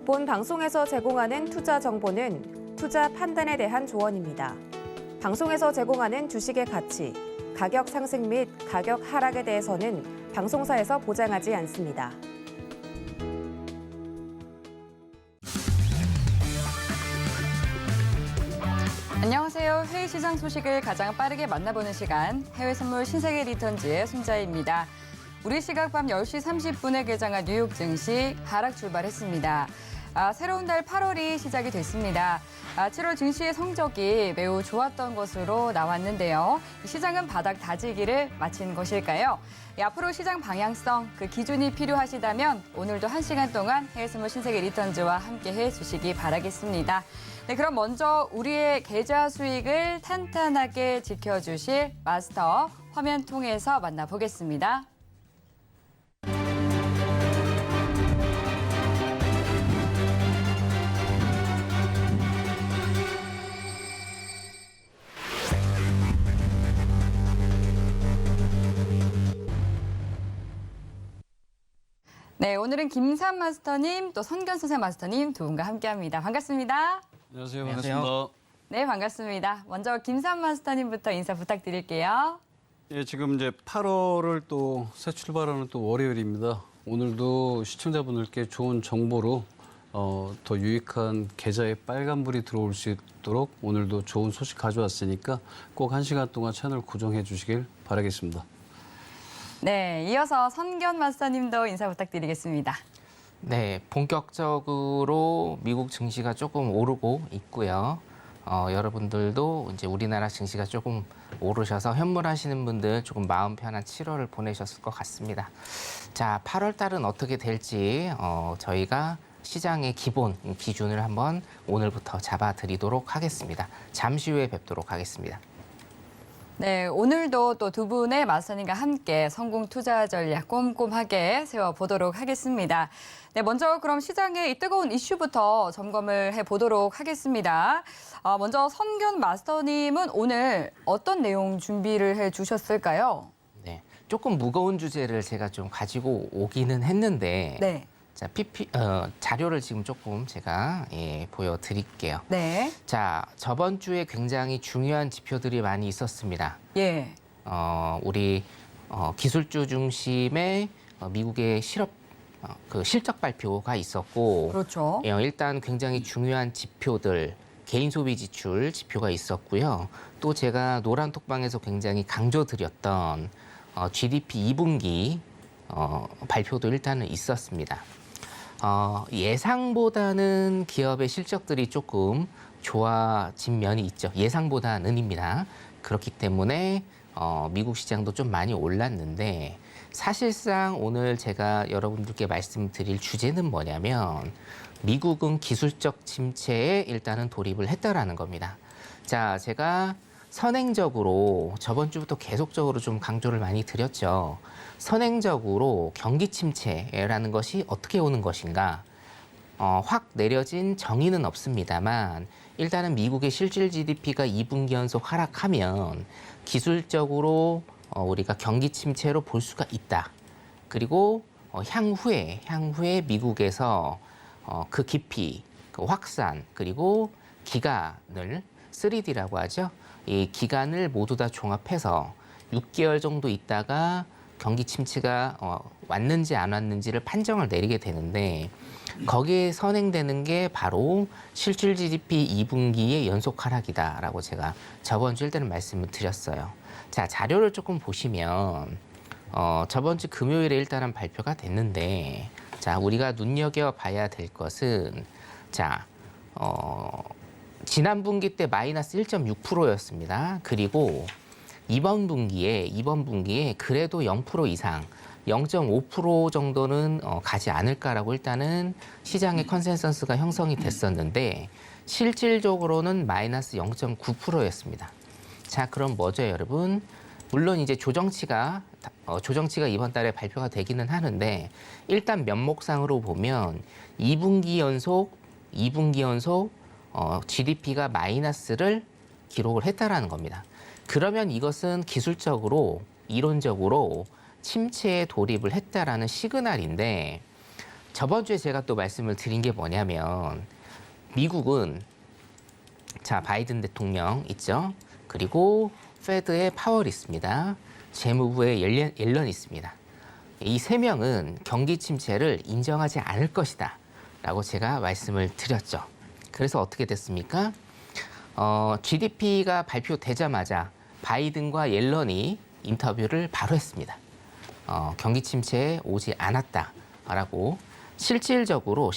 본 방송에서 제공하는 투자 정보는 투자 판단에 대한 조언입니다. 방송에서 제공하는 주식의 가치, 가격 상승 및 가격 하락에 대해서는 방송사에서 보장하지 않습니다. 안녕하세요. 해외 시장 소식을 가장 빠르게 만나보는 시간, 해외 선물 신세계 리턴즈의 손자입니다. 우리 시각 밤 10시 30분에 개장한 뉴욕 증시 하락 출발했습니다. 새로운 달 8월이 시작이 됐습니다. 7월 증시의 성적이 매우 좋았던 것으로 나왔는데요. 시장은 바닥 다지기를 마친 것일까요? 앞으로 시장 방향성, 그 기준이 필요하시다면 오늘도 1시간 동안 해외 선물 신세계 리턴즈와 함께해 주시기 바라겠습니다. 네, 그럼 먼저 우리의 계좌 수익을 탄탄하게 지켜주실 마스터 화면 통해서 만나보겠습니다. 네, 오늘은 김삼 마스터님, 또 선견선생 마스터님 두 분과 함께합니다. 반갑습니다. 안녕하세요. 반갑습니다. 네, 반갑습니다. 먼저 김삼 마스터님부터 인사 부탁드릴게요. 예, 지금 이제 8월을 또 새 출발하는 또 월요일입니다. 오늘도 시청자분들께 좋은 정보로 더 유익한 계좌에 빨간불이 들어올 수 있도록 오늘도 좋은 소식 가져왔으니까 꼭 1시간 동안 채널 고정해 주시길 바라겠습니다. 네, 이어서 선견 마스터님도 인사 부탁드리겠습니다. 네, 본격적으로 미국 증시가 조금 오르고 있고요. 여러분들도 이제 우리나라 증시가 조금 오르셔서 현물하시는 분들 조금 마음 편한 7월을 보내셨을 것 같습니다. 자, 8월 달은 어떻게 될지 저희가 시장의 기본 기준을 한번 오늘부터 잡아드리도록 하겠습니다. 잠시 후에 뵙도록 하겠습니다. 네, 오늘도 또 두 분의 마스터님과 함께 성공 투자 전략 꼼꼼하게 세워보도록 하겠습니다. 네, 먼저 그럼 시장의 이 뜨거운 이슈부터 점검을 해보도록 하겠습니다. 먼저 선견 마스터님은 오늘 어떤 내용 준비를 해주셨을까요? 네, 조금 무거운 주제를 제가 좀 가지고 오기는 했는데 네. 자, 자료를 지금 조금 제가 보여드릴게요. 네. 자, 저번 주에 굉장히 중요한 지표들이 많이 있었습니다. 예. 우리 기술주 중심의 미국의 실적 발표가 있었고, 그렇죠. 일단 굉장히 중요한 지표들, 개인 소비 지출 지표가 있었고요. 또 제가 노란 톡방에서 굉장히 강조드렸던 GDP 2분기 발표도 일단은 있었습니다. 예상보다는 기업의 실적들이 조금 좋아진 면이 있죠. 예상보다는입니다. 그렇기 때문에 미국 시장도 좀 많이 올랐는데 사실상 오늘 제가 여러분들께 말씀드릴 주제는 뭐냐면 미국은 기술적 침체에 일단은 돌입을 했다라는 겁니다. 자, 제가 선행적으로 저번 주부터 계속적으로 좀 강조를 많이 드렸죠. 선행적으로 경기 침체라는 것이 어떻게 오는 것인가? 확 내려진 정의는 없습니다만 일단은 미국의 실질 GDP가 2분기 연속 하락하면 기술적으로 우리가 경기 침체로 볼 수가 있다. 그리고 향후에 미국에서 그 깊이, 그 확산, 그리고 기간을 3D라고 하죠. 이 기간을 모두 다 종합해서 6개월 정도 있다가 경기 침체가 왔는지 안 왔는지를 판정을 내리게 되는데 거기에 선행되는 게 바로 실질 GDP 2분기의 연속 하락이다라고 제가 저번 주일 때는 말씀을 드렸어요. 자, 자료를 조금 보시면 저번 주 금요일에 일단은 발표가 됐는데 자, 우리가 눈여겨봐야 될 것은 자, 지난 분기 때 마이너스 1.6%였습니다. 그리고 이번 분기에 그래도 0% 이상, 0.5% 정도는 가지 않을까라고 일단은 시장의 컨센서스가 형성이 됐었는데 실질적으로는 마이너스 0.9%였습니다. 자, 그럼 뭐죠, 여러분? 물론 이제 조정치가 이번 달에 발표가 되기는 하는데 일단 면목상으로 보면 2분기 연속 GDP가 마이너스를 기록을 했다라는 겁니다. 그러면 이것은 기술적으로, 이론적으로 침체에 돌입을 했다라는 시그널인데 저번 주에 제가 또 말씀을 드린 게 뭐냐면 미국은 자 바이든 대통령 있죠. 그리고 페드의 파월 있습니다. 재무부의 옐런 있습니다. 이 세 명은 경기 침체를 인정하지 않을 것이다 라고 제가 말씀을 드렸죠. 그래서 어떻게 됐습니까? GDP가 발표되자마자 바이든과 옐런이 인터뷰를 바로 했습니다. 경기 침체에 오지 않았다라고 실질적으로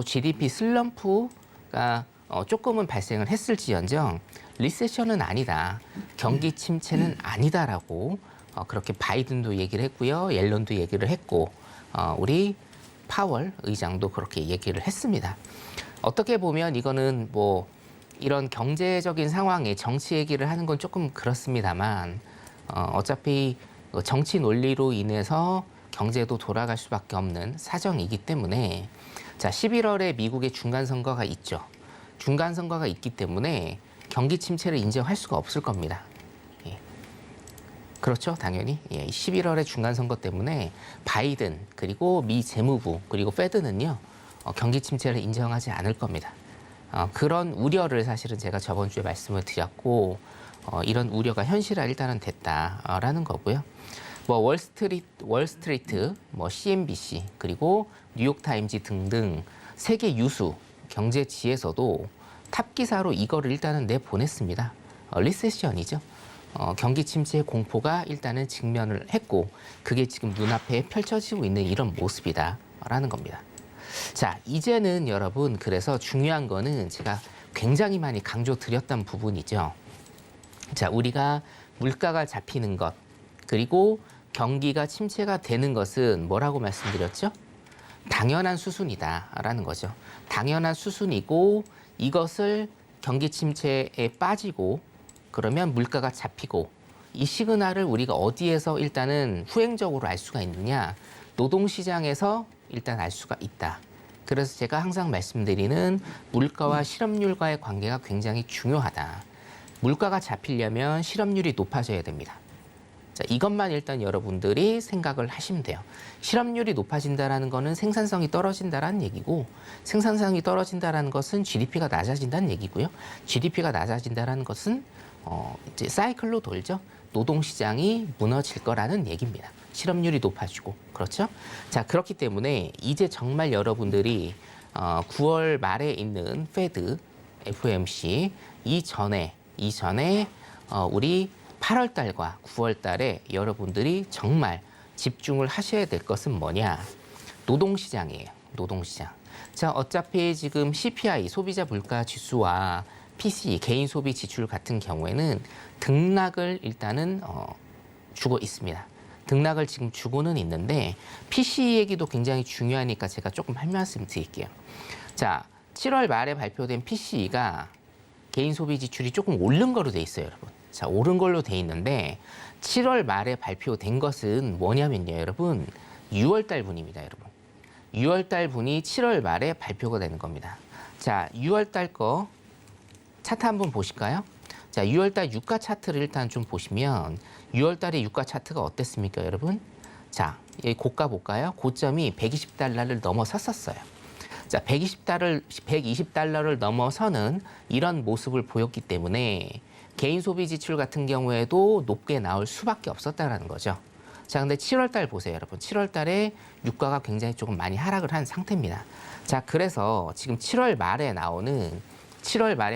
GDP 슬럼프가 조금은 발생을 했을지언정 리세션은 아니다, 경기 침체는 아니다라고 그렇게 바이든도 얘기를 했고요, 옐런도 얘기를 했고 우리 파월 의장도 그렇게 얘기를 했습니다. 어떻게 보면 이거는 뭐 이런 경제적인 상황에 정치 얘기를 하는 건 조금 그렇습니다만 어차피 정치 논리로 인해서 경제도 돌아갈 수밖에 없는 사정이기 때문에 자 11월에 미국의 중간선거가 있죠. 중간선거가 있기 때문에 경기 침체를 인정할 수가 없을 겁니다. 예. 그렇죠, 당연히. 예, 11월의 중간선거 때문에 바이든 그리고 미 재무부 그리고 페드는요 경기 침체를 인정하지 않을 겁니다. 그런 우려를 사실은 제가 저번 주에 말씀을 드렸고 이런 우려가 현실화 일단은 됐다라는 거고요. 뭐 월스트리트, 뭐 CNBC 그리고 뉴욕타임즈 등등 세계 유수 경제지에서도 탑 기사로 이거를 일단은 내보냈습니다. 리세션이죠. 경기 침체의 공포가 일단은 직면을 했고 그게 지금 눈앞에 펼쳐지고 있는 이런 모습이다라는 겁니다. 자, 이제는 여러분 그래서 중요한 거는 제가 굉장히 많이 강조드렸던 부분이죠. 자, 우리가 물가가 잡히는 것 그리고 경기가 침체가 되는 것은 뭐라고 말씀드렸죠? 당연한 수순이다라는 거죠. 당연한 수순이고 이것을 경기 침체에 빠지고 그러면 물가가 잡히고 이 시그널을 우리가 어디에서 일단은 후행적으로 알 수가 있느냐? 노동시장에서 일단 알 수가 있다. 그래서 제가 항상 말씀드리는 물가와 실업률과의 관계가 굉장히 중요하다. 물가가 잡히려면 실업률이 높아져야 됩니다. 자, 이것만 일단 여러분들이 생각을 하시면 돼요. 실업률이 높아진다는 거는 생산성이 떨어진다는 얘기고 생산성이 떨어진다는 것은 GDP가 낮아진다는 얘기고요. GDP가 낮아진다는 것은 이제 사이클로 돌죠. 노동시장이 무너질 거라는 얘기입니다. 실업률이 높아지고 그렇죠? 자, 그렇기 때문에 이제 정말 여러분들이 9월 말에 있는 페드 FOMC 이전에 우리 8월 달과 9월 달에 여러분들이 정말 집중을 하셔야 될 것은 뭐냐? 노동시장이에요. 노동시장. 자, 어차피 지금 CPI 소비자 물가 지수와 PCE 개인 소비 지출 같은 경우에는 등락을 일단은 주고 있습니다. 등락을 지금 주고는 있는데 PCE 얘기도 굉장히 중요하니까 제가 조금 할 말씀 드릴게요. 자, 7월 말에 발표된 PCE가 개인 소비 지출이 조금 오른 거로 돼 있어요, 여러분. 자, 오른 걸로 돼 있는데 7월 말에 발표된 것은 뭐냐면요, 여러분. 6월 달 분입니다, 여러분. 6월 달 분이 7월 말에 발표가 되는 겁니다. 자, 6월 달 거 차트 한번 보실까요? 자, 6월 달 유가 차트를 일단 좀 보시면 6월 달의 유가 차트가 어땠습니까, 여러분? 자, 여기 고가 볼까요? 고점이 120달러를 넘어섰었어요. 자, 120달러를 넘어서는 이런 모습을 보였기 때문에 개인 소비 지출 같은 경우에도 높게 나올 수밖에 없었다라는 거죠. 자, 근데 7월 달 보세요, 여러분. 7월 달에 유가가 굉장히 조금 많이 하락을 한 상태입니다. 자, 그래서 지금 7월 말에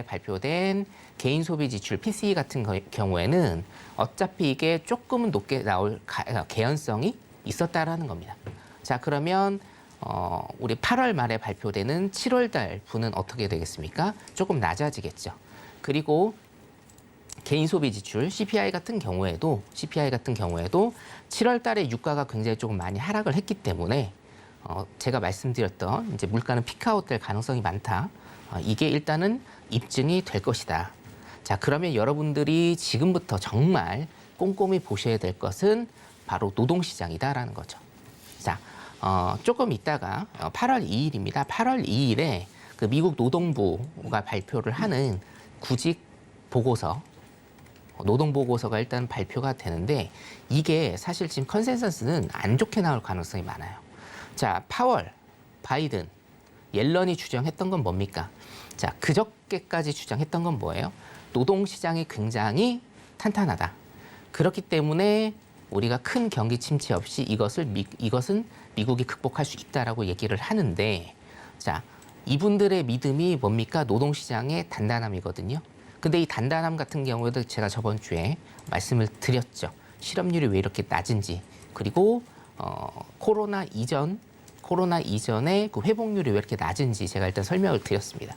발표된 개인 소비 지출 PCE 같은 경우에는 어차피 이게 조금은 높게 나올 개연성이 있었다라는 겁니다. 자, 그러면 우리 8월 말에 발표되는 7월 달 분은 어떻게 되겠습니까? 조금 낮아지겠죠. 그리고 개인 소비 지출 CPI 같은 경우에도 7월 달에 유가가 굉장히 조금 많이 하락을 했기 때문에 제가 말씀드렸던 이제 물가는 피크아웃 될 가능성이 많다. 이게 일단은 입증이 될 것이다. 자, 그러면 여러분들이 지금부터 정말 꼼꼼히 보셔야 될 것은 바로 노동시장이다라는 거죠. 자, 조금 있다가 8월 2일입니다. 8월 2일에 그 미국 노동부가 발표를 하는 구직 보고서, 노동 보고서가 일단 발표가 되는데 이게 사실 지금 컨센서스는 안 좋게 나올 가능성이 많아요. 자, 파월 바이든, 옐런이 주장했던 건 뭡니까? 자, 그저께까지 주장했던 건 뭐예요? 노동시장이 굉장히 탄탄하다. 그렇기 때문에 우리가 큰 경기 침체 없이 이것은 미국이 극복할 수 있다라고 얘기를 하는데, 자, 이분들의 믿음이 뭡니까? 노동시장의 단단함이거든요. 근데 이 단단함 같은 경우에도 제가 저번 주에 말씀을 드렸죠. 실업률이 왜 이렇게 낮은지, 그리고 코로나 이전에 그 회복률이 왜 이렇게 낮은지 제가 일단 설명을 드렸습니다.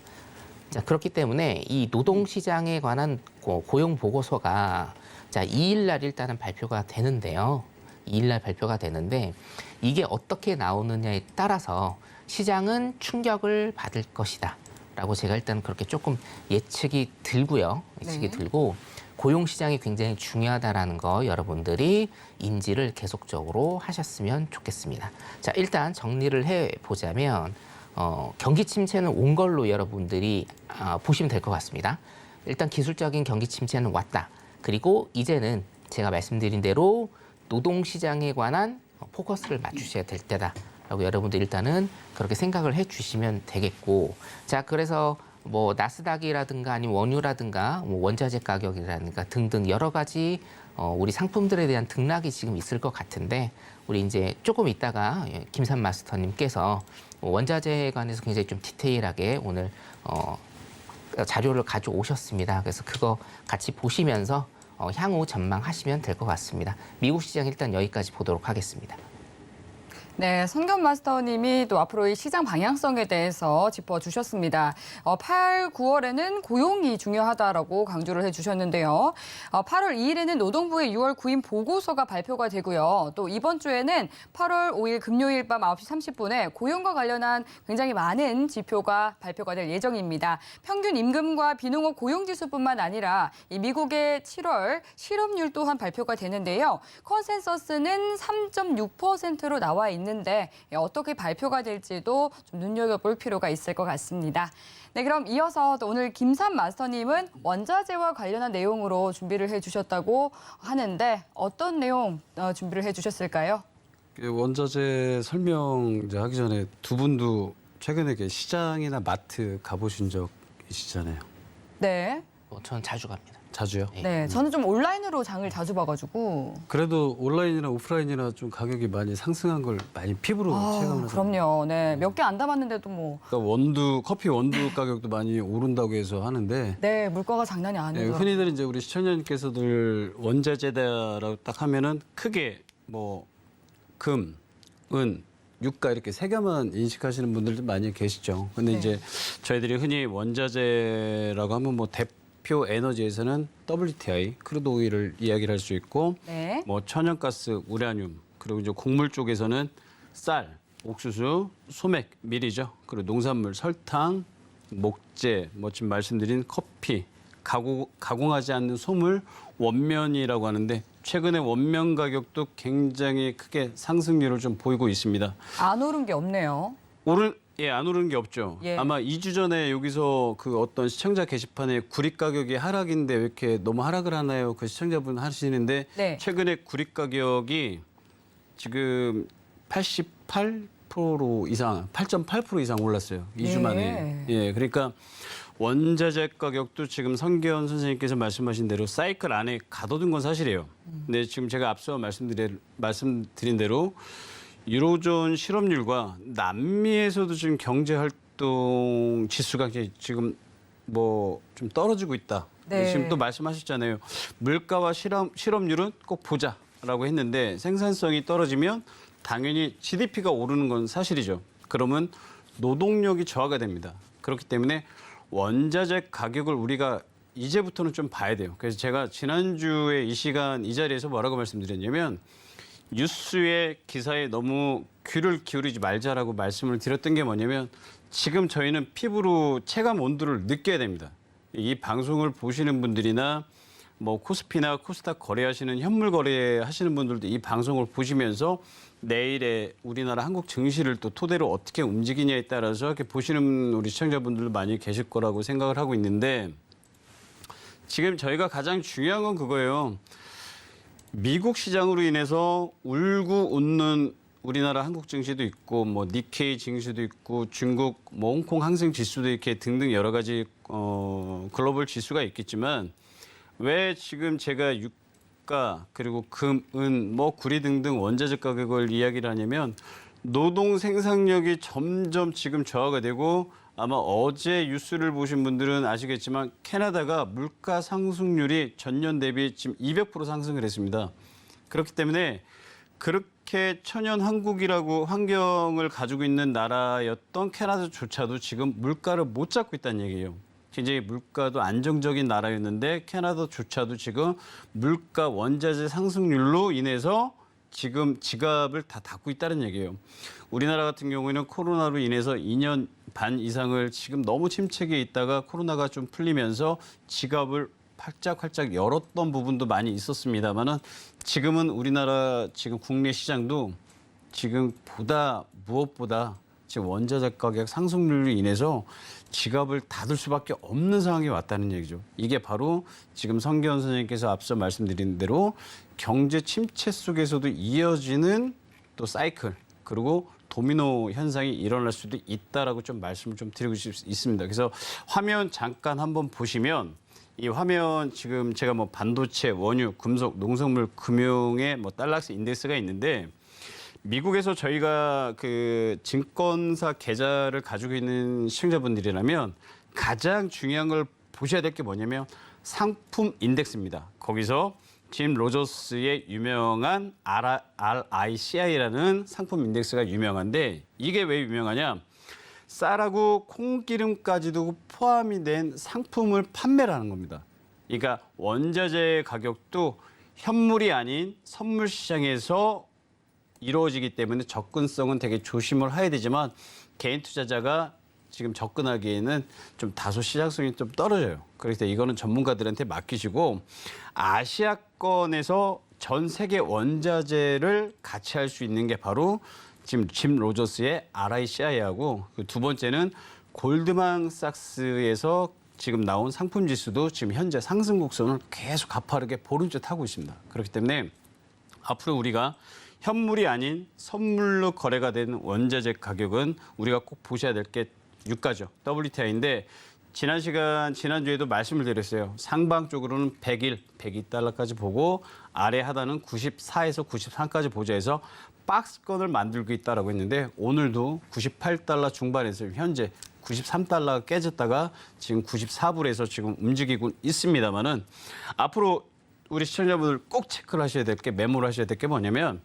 자, 그렇기 때문에 이 노동시장에 관한 고용 보고서가 자, 2일 날 일단은 발표가 되는데요. 2일 날 발표가 되는데 이게 어떻게 나오느냐에 따라서 시장은 충격을 받을 것이다. 라고 제가 일단 그렇게 조금 예측이 들고요. 예측이 들고 고용 시장이 굉장히 중요하다라는 거 여러분들이 인지를 계속적으로 하셨으면 좋겠습니다. 자, 일단 정리를 해 보자면 경기 침체는 온 걸로 여러분들이 보시면 될 것 같습니다. 일단 기술적인 경기 침체는 왔다. 그리고 이제는 제가 말씀드린 대로 노동 시장에 관한 포커스를 맞추셔야 될 때다라고 여러분들 일단은 그렇게 생각을 해 주시면 되겠고, 자, 그래서 뭐 나스닥이라든가 아니면 원유라든가 뭐 원자재 가격이라든가 등등 여러 가지 우리 상품들에 대한 등락이 지금 있을 것 같은데, 우리 이제 조금 있다가 김산 마스터님께서 원자재에 관해서 굉장히 좀 디테일하게 오늘 자료를 가져오셨습니다. 그래서 그거 같이 보시면서 향후 전망하시면 될 것 같습니다. 미국 시장 일단 여기까지 보도록 하겠습니다. 네, 성견 마스터님이 또 앞으로의 시장 방향성에 대해서 짚어주셨습니다. 8, 9월에는 고용이 중요하다라고 강조를 해주셨는데요. 8월 2일에는 노동부의 6월 구인 보고서가 발표가 되고요. 또 이번 주에는 8월 5일 금요일 밤 9시 30분에 고용과 관련한 굉장히 많은 지표가 발표가 될 예정입니다. 평균 임금과 비농업 고용지수뿐만 아니라 이 미국의 7월 실업률 또한 발표가 되는데요. 컨센서스는 3.6%로 나와 있는데 어떻게 발표가 될지도 좀 눈여겨볼 필요가 있을 것 같습니다. 네, 그럼 이어서 또 오늘 김산 마스터님은 원자재와 관련한 내용으로 준비를 해주셨다고 하는데 어떤 내용 준비를 해주셨을까요? 원자재 설명 이제 하기 전에 두 분도 최근에 시장이나 마트 가보신 적 있으시잖아요. 네. 저는 자주 갑니다. 자주요? 네, 저는 좀 온라인으로 장을 자주 봐가지고. 그래도 온라인이나 오프라인이나 좀 가격이 많이 상승한 걸 많이 피부로 체감을 하잖아요. 그럼요. 네, 몇 개 안 담았는데도 뭐. 그러니까 커피 원두 가격도 많이 오른다고 해서 하는데, 네, 물가가 장난이 아니더라고요. 흔히들 이제 우리 시청자님께서들 원자재다라고 딱 하면은 크게 뭐 금, 은, 유가 이렇게 세 개만 인식하시는 분들도 많이 계시죠. 근데 네. 이제 저희들이 흔히 원자재라고 하면 뭐 대표 에너지에서는 WTI, 크루드 오일을 이야기를 할 수 있고, 네. 뭐 천연가스, 우라늄, 그리고 이제 곡물 쪽에서는 쌀, 옥수수, 소맥, 밀이죠. 그리고 농산물, 설탕, 목재, 뭐 지금 말씀드린 커피, 가공하지 않는 소물, 원면이라고 하는데 최근에 원면 가격도 굉장히 크게 상승률을 좀 보이고 있습니다. 안 오른 게 없네요. 안 오르는 게 없죠. 예. 아마 2주 전에 여기서 그 어떤 시청자 게시판에 구리 가격이 하락인데 왜 이렇게 너무 하락을 하나요? 그 시청자분 하시는데 네. 최근에 구리 가격이 지금 88% 이상, 8.8% 이상 올랐어요. 2주 예. 만에. 예, 그러니까 원자재 가격도 지금 성기현 선생님께서 말씀하신 대로 사이클 안에 가둬둔 건 사실이에요. 근데 지금 제가 앞서 말씀드린 대로 유로존 실업률과 남미에서도 지금 경제활동 지수가 지금 뭐 좀 떨어지고 있다. 네. 지금 또 말씀하셨잖아요. 물가와 실업률은 꼭 보자라고 했는데 생산성이 떨어지면 당연히 GDP가 오르는 건 사실이죠. 그러면 노동력이 저하가 됩니다. 그렇기 때문에 원자재 가격을 우리가 이제부터는 좀 봐야 돼요. 그래서 제가 지난주에 이 시간 이 자리에서 뭐라고 말씀드렸냐면 뉴스의 기사에 너무 귀를 기울이지 말자라고 말씀을 드렸던 게 뭐냐면 지금 저희는 피부로 체감 온도를 느껴야 됩니다. 이 방송을 보시는 분들이나 뭐 코스피나 코스닥 거래하시는 현물 거래하시는 분들도 이 방송을 보시면서 내일의 우리나라 한국 증시를 또 토대로 어떻게 움직이냐에 따라서 이렇게 보시는 우리 시청자분들도 많이 계실 거라고 생각을 하고 있는데 지금 저희가 가장 중요한 건 그거예요. 미국 시장으로 인해서 울고 웃는 우리나라 한국 증시도 있고 뭐 니케이 증시도 있고 중국 뭐 홍콩 항생 지수도 이렇게 등등 여러 가지 글로벌 지수가 있겠지만 왜 지금 제가 유가 그리고 금, 은, 뭐 구리 등등 원자재 가격을 이야기를 하냐면 노동 생산력이 점점 지금 저하가 되고 아마 어제 뉴스를 보신 분들은 아시겠지만 캐나다가 물가 상승률이 전년 대비 지금 200% 상승을 했습니다. 그렇기 때문에 그렇게 천연 한국이라고 환경을 가지고 있는 나라였던 캐나다조차도 지금 물가를 못 잡고 있다는 얘기예요. 굉장히 물가도 안정적인 나라였는데 캐나다조차도 지금 물가 원자재 상승률로 인해서 지금 지갑을 다 닫고 있다는 얘기예요. 우리나라 같은 경우에는 코로나로 인해서 2년 반 이상을 지금 너무 침체기에 있다가 코로나가 좀 풀리면서 지갑을 활짝 열었던 부분도 많이 있었습니다만은 지금은 우리나라 지금 국내 시장도 지금 무엇보다 지금 원자재 가격 상승률로 인해서 지갑을 닫을 수밖에 없는 상황이 왔다는 얘기죠. 이게 바로 지금 성기현 선생님께서 앞서 말씀드린 대로 경제 침체 속에서도 이어지는 또 사이클 그리고 도미노 현상이 일어날 수도 있다라고 좀 말씀을 좀 드리고 있습니다. 그래서 화면 잠깐 한번 보시면 이 화면 지금 제가 뭐 반도체, 원유, 금속, 농산물, 금융의 뭐 달락스 인덱스가 있는데 미국에서 저희가 그 증권사 계좌를 가지고 있는 시청자분들이라면 가장 중요한 걸 보셔야 될 게 뭐냐면 상품 인덱스입니다. 거기서 짐 로저스의 유명한 RICI라는 상품 인덱스가 유명한데 이게 왜 유명하냐? 쌀하고 콩기름까지도 포함이 된 상품을 판매를 하는 겁니다. 그러니까 원자재 가격도 현물이 아닌 선물 시장에서 이루어지기 때문에 접근성은 되게 조심을 해야 되지만 개인 투자자가 지금 접근하기에는 좀 다소 시장성이 좀 떨어져요. 그래서 이거는 전문가들한테 맡기시고 아시아권에서 전 세계 원자재를 같이 할 수 있는 게 바로 지금 짐 로저스의 RICI하고 그 두 번째는 골드만삭스에서 지금 나온 상품 지수도 지금 현재 상승 곡선을 계속 가파르게 보름째 타고 있습니다. 그렇기 때문에 앞으로 우리가 현물이 아닌 선물로 거래가 되는 원자재 가격은 우리가 꼭 보셔야 될 게 유가죠. WTI인데 지난주에도 말씀을 드렸어요. 상방 쪽으로는 102달러까지 보고 아래 하단은 94에서 93까지 보자 해서 박스권을 만들고 있다라고 했는데 오늘도 98달러 중반에서 현재 93달러가 깨졌다가 지금 94불에서 지금 움직이고 있습니다만은 앞으로 우리 시청자분들 꼭 체크를 하셔야 될 게 메모를 하셔야 될 게 뭐냐면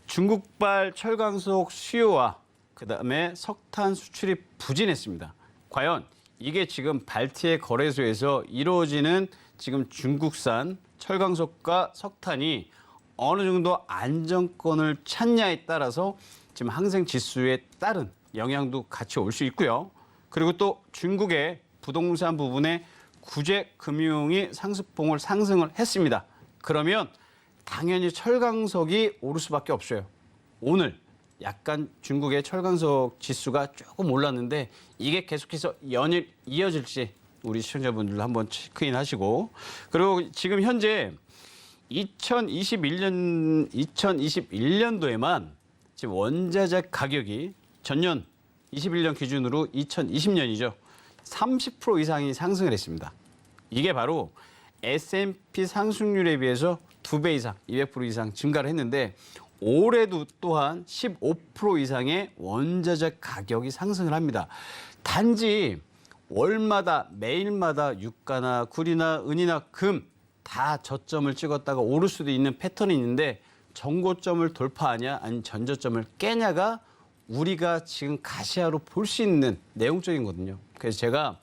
중국발 철강석 수요와 그다음에 석탄 수출이 부진했습니다. 과연 이게 지금 발트해 거래소에서 이루어지는 지금 중국산 철강석과 석탄이 어느 정도 안정권을 찾냐에 따라서 지금 항생 지수에 따른 영향도 같이 올 수 있고요. 그리고 또 중국의 부동산 부분에 구제 금융이 상승폭을 상승을 했습니다. 그러면 당연히 철강석이 오를 수밖에 없어요. 오늘 약간 중국의 철강석 지수가 조금 올랐는데 이게 계속해서 연일 이어질지 우리 시청자분들 한번 체크인 하시고 그리고 지금 현재 2021년도에만 지금 원자재 가격이 전년 21년 기준으로 2020년이죠. 30% 이상이 상승을 했습니다. 이게 바로 S&P 상승률에 비해서 2배 이상, 200% 이상 증가를 했는데 올해도 또한 15% 이상의 원자재 가격이 상승을 합니다. 단지 월마다 매일마다 유가나 구리나 은이나 금 다 저점을 찍었다가 오를 수도 있는 패턴이 있는데 전고점을 돌파하냐 아니면 전저점을 깨냐가 우리가 지금 가시화로 볼 수 있는 내용적인 거거든요. 그래서 제가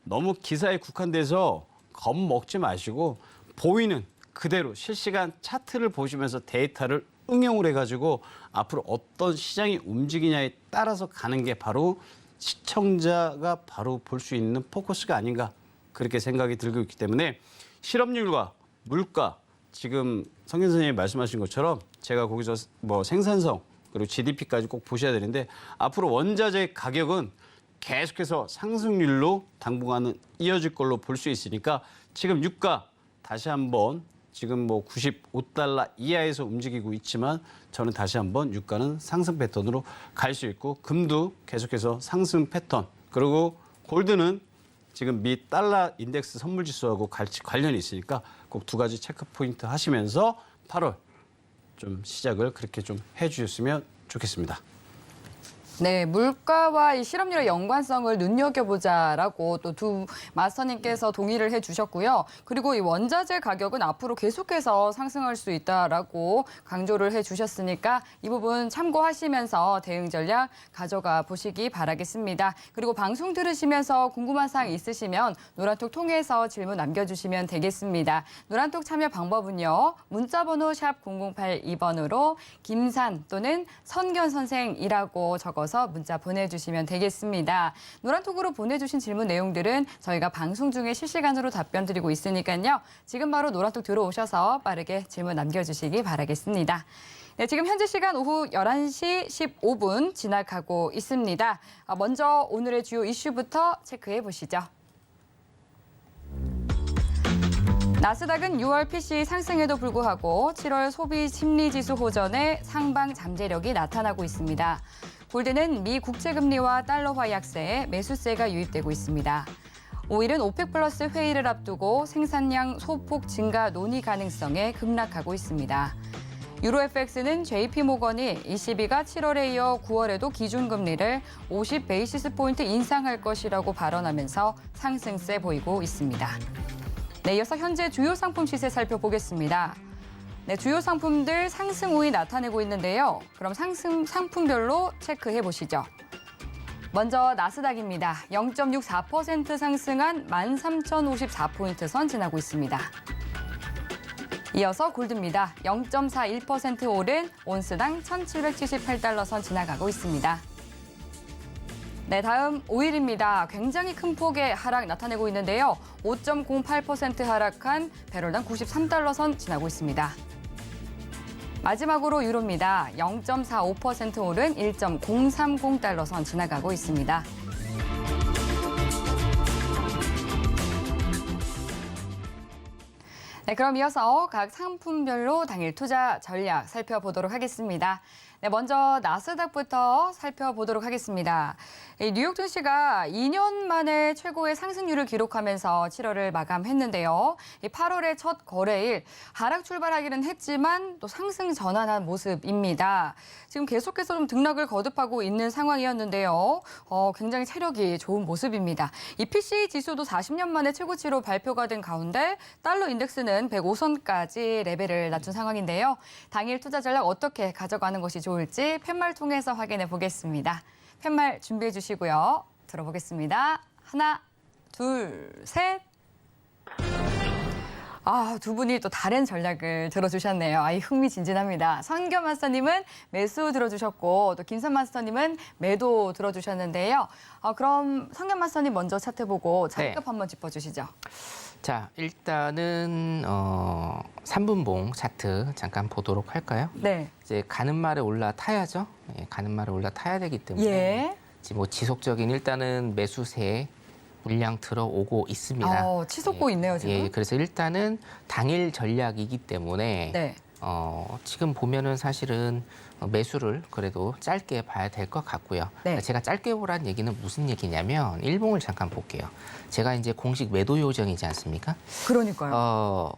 너무 기사에 국한돼서 겁먹지 마시고 보이는 그대로 실시간 차트를 보시면서 데이터를 응용을 해가지고 앞으로 어떤 시장이 움직이냐에 따라서 가는 게 바로 시청자가 바로 볼 수 있는 포커스가 아닌가 그렇게 생각이 들고 있기 때문에 실업률과 물가 지금 성현 선생님이 말씀하신 것처럼 제가 거기서 뭐 생산성 그리고 GDP까지 꼭 보셔야 되는데 앞으로 원자재 가격은 계속해서 상승률로 당분간은 이어질 걸로 볼 수 있으니까 지금 유가 다시 한번 지금 뭐 95달러 이하에서 움직이고 있지만 저는 다시 한번 유가는 상승 패턴으로 갈 수 있고 금도 계속해서 상승 패턴 그리고 골드는 지금 미 달러 인덱스 선물 지수하고 관련이 있으니까 꼭 두 가지 체크 포인트 하시면서 8월 좀 시작을 그렇게 좀 해주셨으면 좋겠습니다. 네, 물가와 이 실업률의 연관성을 눈여겨보자라고 또 두 마스터님께서 동의를 해주셨고요. 그리고 이 원자재 가격은 앞으로 계속해서 상승할 수 있다라고 강조를 해주셨으니까 이 부분 참고하시면서 대응 전략 가져가 보시기 바라겠습니다. 그리고 방송 들으시면서 궁금한 사항 있으시면 노란톡 통해서 질문 남겨주시면 되겠습니다. 노란톡 참여 방법은요. 문자번호 샵 0082번으로 김산 또는 선견 선생이라고 적어서 문자 보내주시면 되겠습니다. 노란톡으로 보내주신 질문 내용들은 저희가 방송 중에 실시간으로 답변 드리고 있으니까요. 지금 바로 노란톡 들어오셔서 빠르게 질문 남겨주시기 바라겠습니다. 네, 지금 현재 시간 오후 11시 15분 지나가고 있습니다. 먼저 오늘의 주요 이슈부터 체크해 보시죠. 나스닥은 6월 PCE 상승에도 불구하고 7월 소비 심리 지수 호전에 상방 잠재력이 나타나고 있습니다. 골드는 미 국채금리와 달러화 약세에 매수세가 유입되고 있습니다. 오일은 오펙 플러스 회의를 앞두고 생산량 소폭 증가 논의 가능성에 급락하고 있습니다. 유로 FX는 JP모건이 ECB가 7월에 이어 9월에도 기준금리를 50 베이시스 포인트 인상할 것이라고 발언하면서 상승세 보이고 있습니다. 네, 이어서 현재 주요 상품 시세 살펴보겠습니다. 네, 주요 상품들 상승 우위 나타내고 있는데요. 그럼 상승 상품별로 체크해 보시죠. 먼저 나스닥입니다. 0.64% 상승한 13,054포인트 선 지나고 있습니다. 이어서 골드입니다. 0.41% 오른 온스당 1,778달러 선 지나가고 있습니다. 네, 다음 오일입니다. 굉장히 큰 폭의 하락 나타내고 있는데요. 5.08% 하락한 배럴당 93달러 선 지나고 있습니다. 마지막으로 유로입니다. 0.45% 오른 1.030달러 선 지나가고 있습니다. 네, 그럼 이어서 각 상품별로 당일 투자 전략 살펴보도록 하겠습니다. 네, 먼저 나스닥부터 살펴보도록 하겠습니다. 뉴욕 증시가 2년 만에 최고의 상승률을 기록하면서 7월을 마감했는데요. 8월의 첫 거래일 하락 출발하기는 했지만 또 상승 전환한 모습입니다. 지금 계속해서 좀 등락을 거듭하고 있는 상황이었는데요. 굉장히 체력이 좋은 모습입니다. 이 PCE 지수도 40년 만에 최고치로 발표가 된 가운데 달러 인덱스는 105선까지 레벨을 낮춘 상황인데요. 당일 투자 전략 어떻게 가져가는 것이 좋을지 팻말 통해서 확인해 보겠습니다. 팻말 준비해 주시고요. 들어보겠습니다. 하나, 둘, 셋. 두 분이 또 다른 전략을 들어주셨네요. 흥미진진합니다. 선겸 마스터님은 매수 들어주셨고 또 김선 마스터님은 매도 들어주셨는데요. 그럼 선겸 마스터님 먼저 차트 보고 차트급 한번 짚어주시죠. 자, 일단은 3분봉 차트 잠깐 보도록 할까요? 네. 이제 가는 말에 올라타야죠. 예, 가는 말에 올라타야 되기 때문에 예. 지금 뭐 지속적인 일단은 매수세 물량 들어오고 있습니다. 치솟고 있네요, 지금. 예, 그래서 일단은 당일 전략이기 때문에 네. 지금 보면은 사실은 매수를 그래도 짧게 봐야 될 것 같고요. 네. 제가 짧게 보라는 얘기는 무슨 얘기냐면 일봉을 잠깐 볼게요. 제가 이제 공식 매도 요정이지 않습니까? 그러니까요.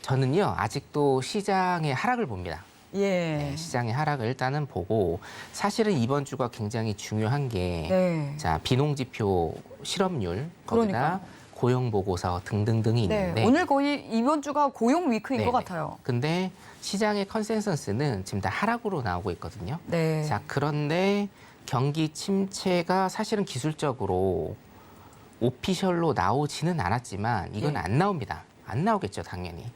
저는요 아직도 시장의 하락을 봅니다. 예. 네, 시장의 하락을 일단은 보고 사실은 이번 주가 굉장히 중요한 게 네. 자, 비농지표 실업률 거기다 그러니까요. 고용 보고서 등등등이 네. 있는데 오늘 거의 이번 주가 고용 위크인 것 네네. 같아요. 근데 시장의 컨센서스는 지금 다 하락으로 나오고 있거든요. 네. 자, 그런데 경기 침체가 사실은 기술적으로 오피셜로 나오지는 않았지만 이건 예. 안 나옵니다. 안 나오겠죠, 당연히.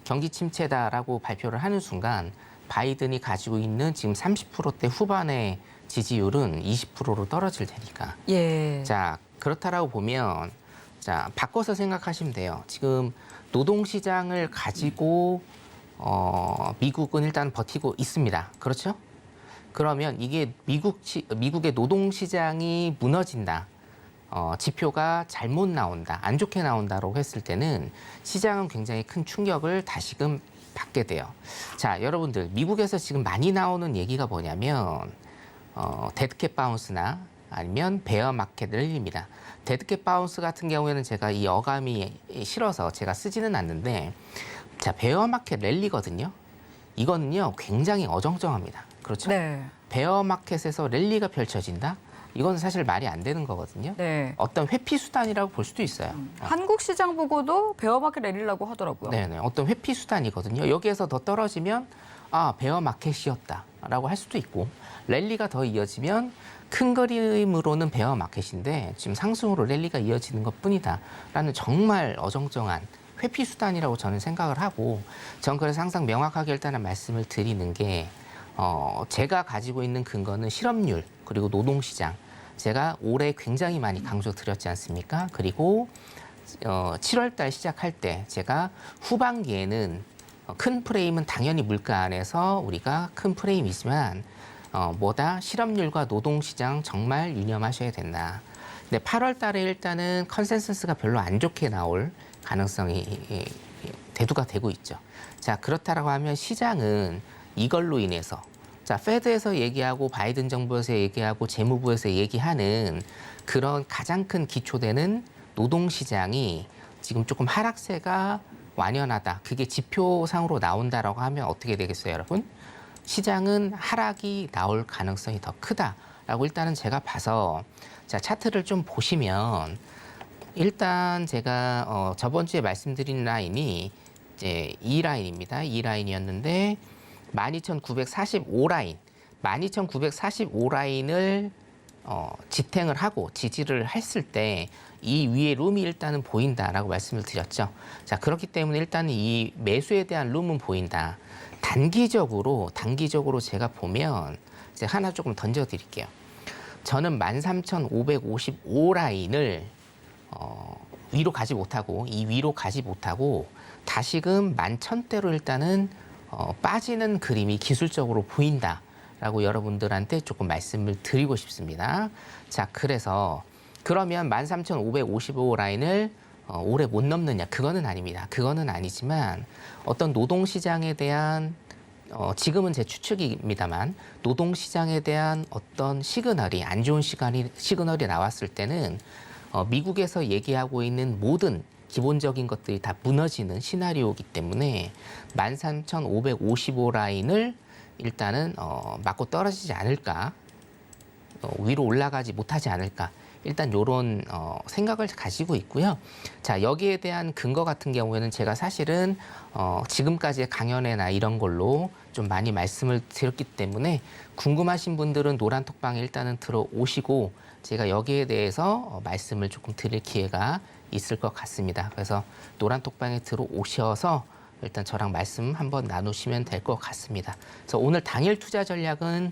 경기 침체다라고 발표를 하는 순간 바이든이 가지고 있는 지금 30%대 후반의 지지율은 20%로 떨어질 테니까. 예. 자, 그렇다라고 보면 자, 바꿔서 생각하시면 돼요. 지금 노동시장을 가지고 미국은 일단 버티고 있습니다. 그렇죠? 그러면 이게 미국의 노동시장이 무너진다. 지표가 잘못 나온다, 안 좋게 나온다라고 했을 때는 시장은 굉장히 큰 충격을 다시금 받게 돼요. 자, 여러분들 미국에서 지금 많이 나오는 얘기가 뭐냐면 데드캣 바운스나 아니면 베어 마켓 랠리입니다. 데드캣 바운스 같은 경우에는 제가 이 어감이 싫어서 제가 쓰지는 않는데, 자, 베어 마켓 랠리거든요. 이거는요 굉장히 어정쩡합니다. 그렇죠? 네. 베어 마켓에서 랠리가 펼쳐진다? 이건 사실 말이 안 되는 거거든요. 네. 어떤 회피 수단이라고 볼 수도 있어요. 한국 시장 보고도 베어마켓 내리려고 하더라고요. 네네, 어떤 회피 수단이거든요. 여기에서 더 떨어지면 아, 베어 마켓이었다라고 할 수도 있고, 랠리가 더 이어지면 큰 그림으로는 베어 마켓인데 지금 상승으로 랠리가 이어지는 것뿐이다라는 정말 어정쩡한 회피 수단이라고 저는 생각을 하고, 전 그래서 항상 명확하게 일단은 말씀을 드리는 게 제가 가지고 있는 근거는 실업률 그리고 노동시장, 제가 올해 굉장히 많이 강조드렸지 않습니까? 그리고 7월 달 시작할 때 제가 후반기에는 큰 프레임은 당연히 물가 안에서 우리가 큰 프레임이지만 뭐다 실업률과 노동시장 정말 유념하셔야 된다. 근데 8월 달에 일단은 컨센서스가 별로 안 좋게 나올 가능성이 대두가 되고 있죠. 자, 그렇다라고 하면 시장은 이걸로 인해서, 자, 페드에서 얘기하고 바이든 정부에서 얘기하고 재무부에서 얘기하는 그런 가장 큰 기초되는 노동시장이 지금 조금 하락세가 완연하다. 그게 지표상으로 나온다라고 하면 어떻게 되겠어요, 여러분? 시장은 하락이 나올 가능성이 더 크다라고 일단은 제가 봐서, 자, 차트를 좀 보시면 일단 제가 저번 주에 말씀드린 라인이 이제 이 라인입니다. 이 라인이었는데 12,945라인, 12,945라인을 지탱을 하고 지지를 했을 때 이 위에 룸이 일단은 보인다라고 말씀을 드렸죠. 자, 그렇기 때문에 일단은 이 매수에 대한 룸은 보인다. 단기적으로 제가 보면 이제 하나 조금 던져드릴게요. 저는 13,555라인을 위로 가지 못하고, 이 위로 가지 못하고 다시금 11,000대로 일단은 빠지는 그림이 기술적으로 보인다라고 여러분들한테 조금 말씀을 드리고 싶습니다. 자, 그래서 그러면 13,555라인을 올해 못 넘느냐? 그거는 아닙니다. 그거는 아니지만 어떤 노동시장에 대한 지금은 제 추측입니다만 노동시장에 대한 어떤 시그널이 안 좋은 시그널이 나왔을 때는 미국에서 얘기하고 있는 모든 기본적인 것들이 다 무너지는 시나리오이기 때문에 13,555라인을 일단은 맞고 떨어지지 않을까, 위로 올라가지 못하지 않을까, 일단 이런 생각을 가지고 있고요. 자, 여기에 대한 근거 같은 경우에는 제가 사실은 지금까지의 강연회나 이런 걸로 좀 많이 말씀을 드렸기 때문에 궁금하신 분들은 노란톡방에 일단은 들어오시고 제가 여기에 대해서 말씀을 조금 드릴 기회가 있을 것 같습니다. 그래서 노란톡방에 들어오셔서 일단 저랑 말씀 한번 나누시면 될 것 같습니다. 그래서 오늘 당일 투자 전략은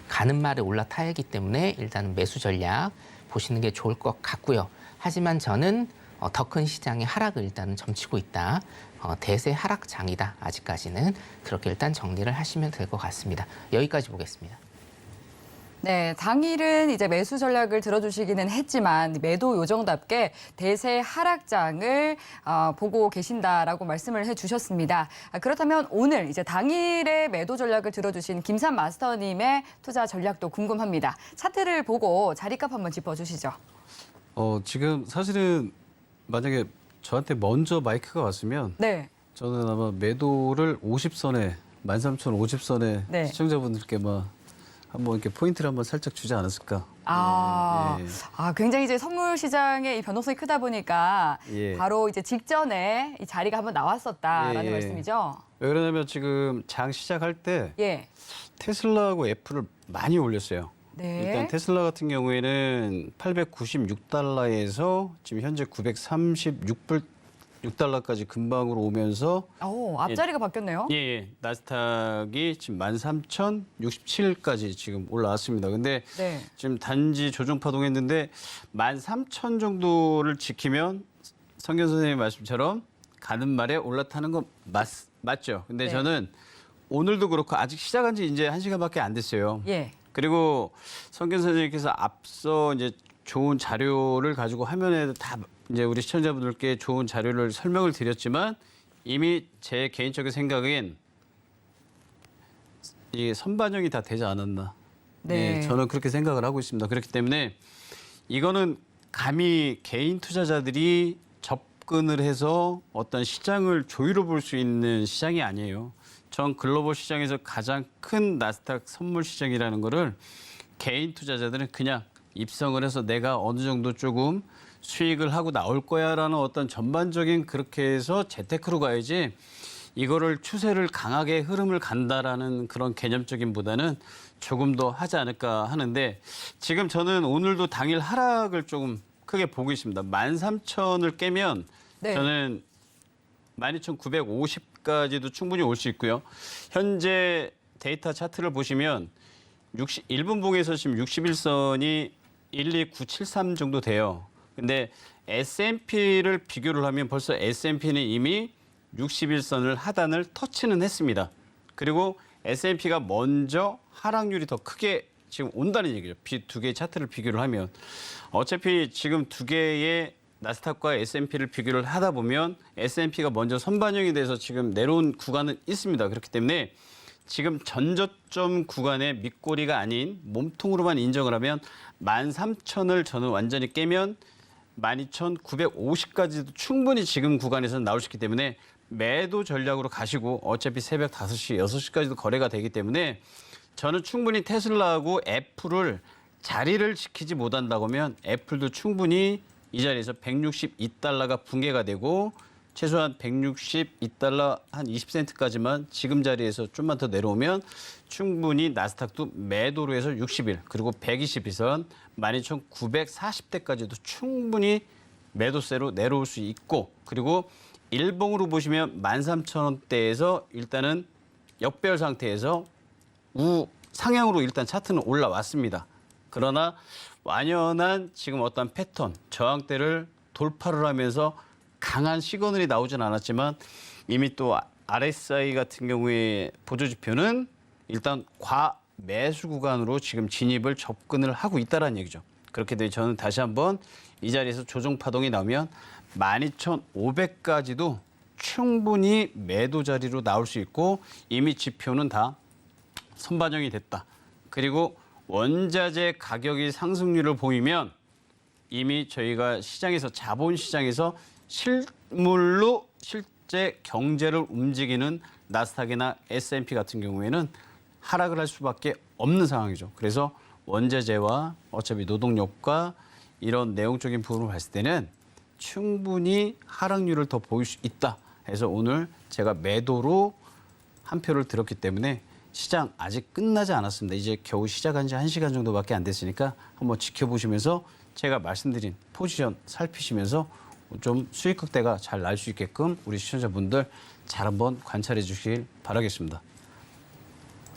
가는 말에 올라타야기 때문에 일단은 매수 전략 보시는 게 좋을 것 같고요. 하지만 저는 더 큰 시장의 하락을 일단은 점치고 있다. 대세 하락장이다. 아직까지는 그렇게 일단 정리를 하시면 될 것 같습니다. 여기까지 보겠습니다. 네, 당일은 이제 매수 전략을 들어주시기는 했지만 매도 요정답게 대세 하락장을 보고 계신다라고 말씀을 해주셨습니다. 그렇다면 오늘 이제 당일의 매도 전략을 들어주신 김산 마스터님의 투자 전략도 궁금합니다. 차트를 보고 자리값 한번 짚어주시죠. 지금 사실은 만약에 저한테 먼저 마이크가 왔으면 네. 저는 아마 매도를 50선에 13,050선에 네. 시청자분들께 한번 이렇게 포인트를 한번 살짝 주지 않았을까. 예. 굉장히 이제 선물 시장의 이 변동성이 크다 보니까 예. 바로 이제 직전에 이 자리가 한번 나왔었다라는 예. 말씀이죠. 왜 그러냐면 지금 장 시작할 때 예. 테슬라하고 애플을 많이 올렸어요. 네. 일단 테슬라 같은 경우에는 896달러에서 지금 현재 936달러까지 금방으로 오면서 앞자리가 바뀌었네요. 예. 나스닥이 지금 13,067까지 지금 올라왔습니다. 근데 네. 지금 단지 조정 파동했는데 13,000 정도를 지키면 성견 선생님 말씀처럼 가는 말에 올라타는 건 맞죠. 근데 네. 저는 오늘도 그렇고 아직 시작한 지 이제 1시간밖에 안 됐어요. 예. 그리고 성견 선생님께서 앞서 이제 좋은 자료를 가지고 화면에 다 이제 우리 시청자분들께 좋은 자료를 설명을 드렸지만 이미 제 개인적인 생각엔 이 선반영이 다 되지 않았나. 네. 네, 저는 그렇게 생각을 하고 있습니다. 그렇기 때문에 이거는 감히 개인 투자자들이 접근을 해서 어떤 시장을 조율해 볼 수 있는 시장이 아니에요. 전 글로벌 시장에서 가장 큰 나스닥 선물 시장이라는 거를 개인 투자자들은 그냥 입성을 해서 내가 어느 정도 조금 수익을 하고 나올 거야라는 어떤 전반적인 그렇게 해서 재테크로 가야지 이거를 추세를 강하게 흐름을 간다라는 그런 개념적인보다는 조금 더 하지 않을까 하는데 지금 저는 오늘도 당일 하락을 조금 크게 보고 있습니다. 13,000을 깨면 네. 저는 12,950까지도 충분히 올 수 있고요. 현재 데이터 차트를 보시면 1분봉에서 지금 61선이 12973 정도 돼요. 근데 S&P를 비교를 하면 벌써 S&P는 이미 61선을 하단을 터치는 했습니다. 그리고 S&P가 먼저 하락률이 더 크게 지금 온다는 얘기죠. 두 개의 차트를 비교를 하면. 어차피 지금 두 개의 나스닥과 S&P를 비교를 하다 보면 S&P가 먼저 선반영이 돼서 지금 내려온 구간은 있습니다. 그렇기 때문에 지금 전저점 구간의 밑꼬리가 아닌 몸통으로만 인정을 하면 13,000을 저는 완전히 깨면 12,950까지도 충분히 지금 구간에서는 나올 수 있기 때문에 매도 전략으로 가시고 어차피 새벽 5시, 6시까지도 거래가 되기 때문에 저는 충분히 테슬라하고 애플을 자리를 지키지 못한다고 하면 애플도 충분히 이 자리에서 162달러가 붕괴가 되고 최소한 162달러 한 20센트까지만 지금 자리에서 좀만 더 내려오면 충분히 나스닥도 매도로 해서 60일 그리고 120일선 12,940대까지도 충분히 매도세로 내려올 수 있고 그리고 일봉으로 보시면 13,000원대에서 일단은 역배열 상태에서 상향으로 일단 차트는 올라왔습니다. 그러나 완연한 지금 어떤 패턴, 저항대를 돌파를 하면서 강한 시그널이 나오진 않았지만 이미 또 RSI 같은 경우에 보조지표는 일단 과매수 구간으로 지금 진입을 접근을 하고 있다는 얘기죠. 그렇게 되면 저는 다시 한번 이 자리에서 조정 파동이 나오면 12,500까지도 충분히 매도 자리로 나올 수 있고 이미 지표는 다 선반영이 됐다. 그리고 원자재 가격이 상승률을 보이면 이미 저희가 시장에서 자본시장에서 실물로 실제 경제를 움직이는 나스닥이나 S&P 같은 경우에는 하락을 할 수밖에 없는 상황이죠. 그래서 원자재와 어차피 노동력과 이런 내용적인 부분을 봤을 때는 충분히 하락률을 더 보일 수 있다 해서 오늘 제가 매도로 한 표를 들었기 때문에 시장 아직 끝나지 않았습니다. 이제 겨우 시작한 지 1시간 정도밖에 안 됐으니까 한번 지켜보시면서 제가 말씀드린 포지션 살피시면서 좀 수익 극대가 잘 날 수 있게끔 우리 시청자분들 잘 한번 관찰해 주시길 바라겠습니다.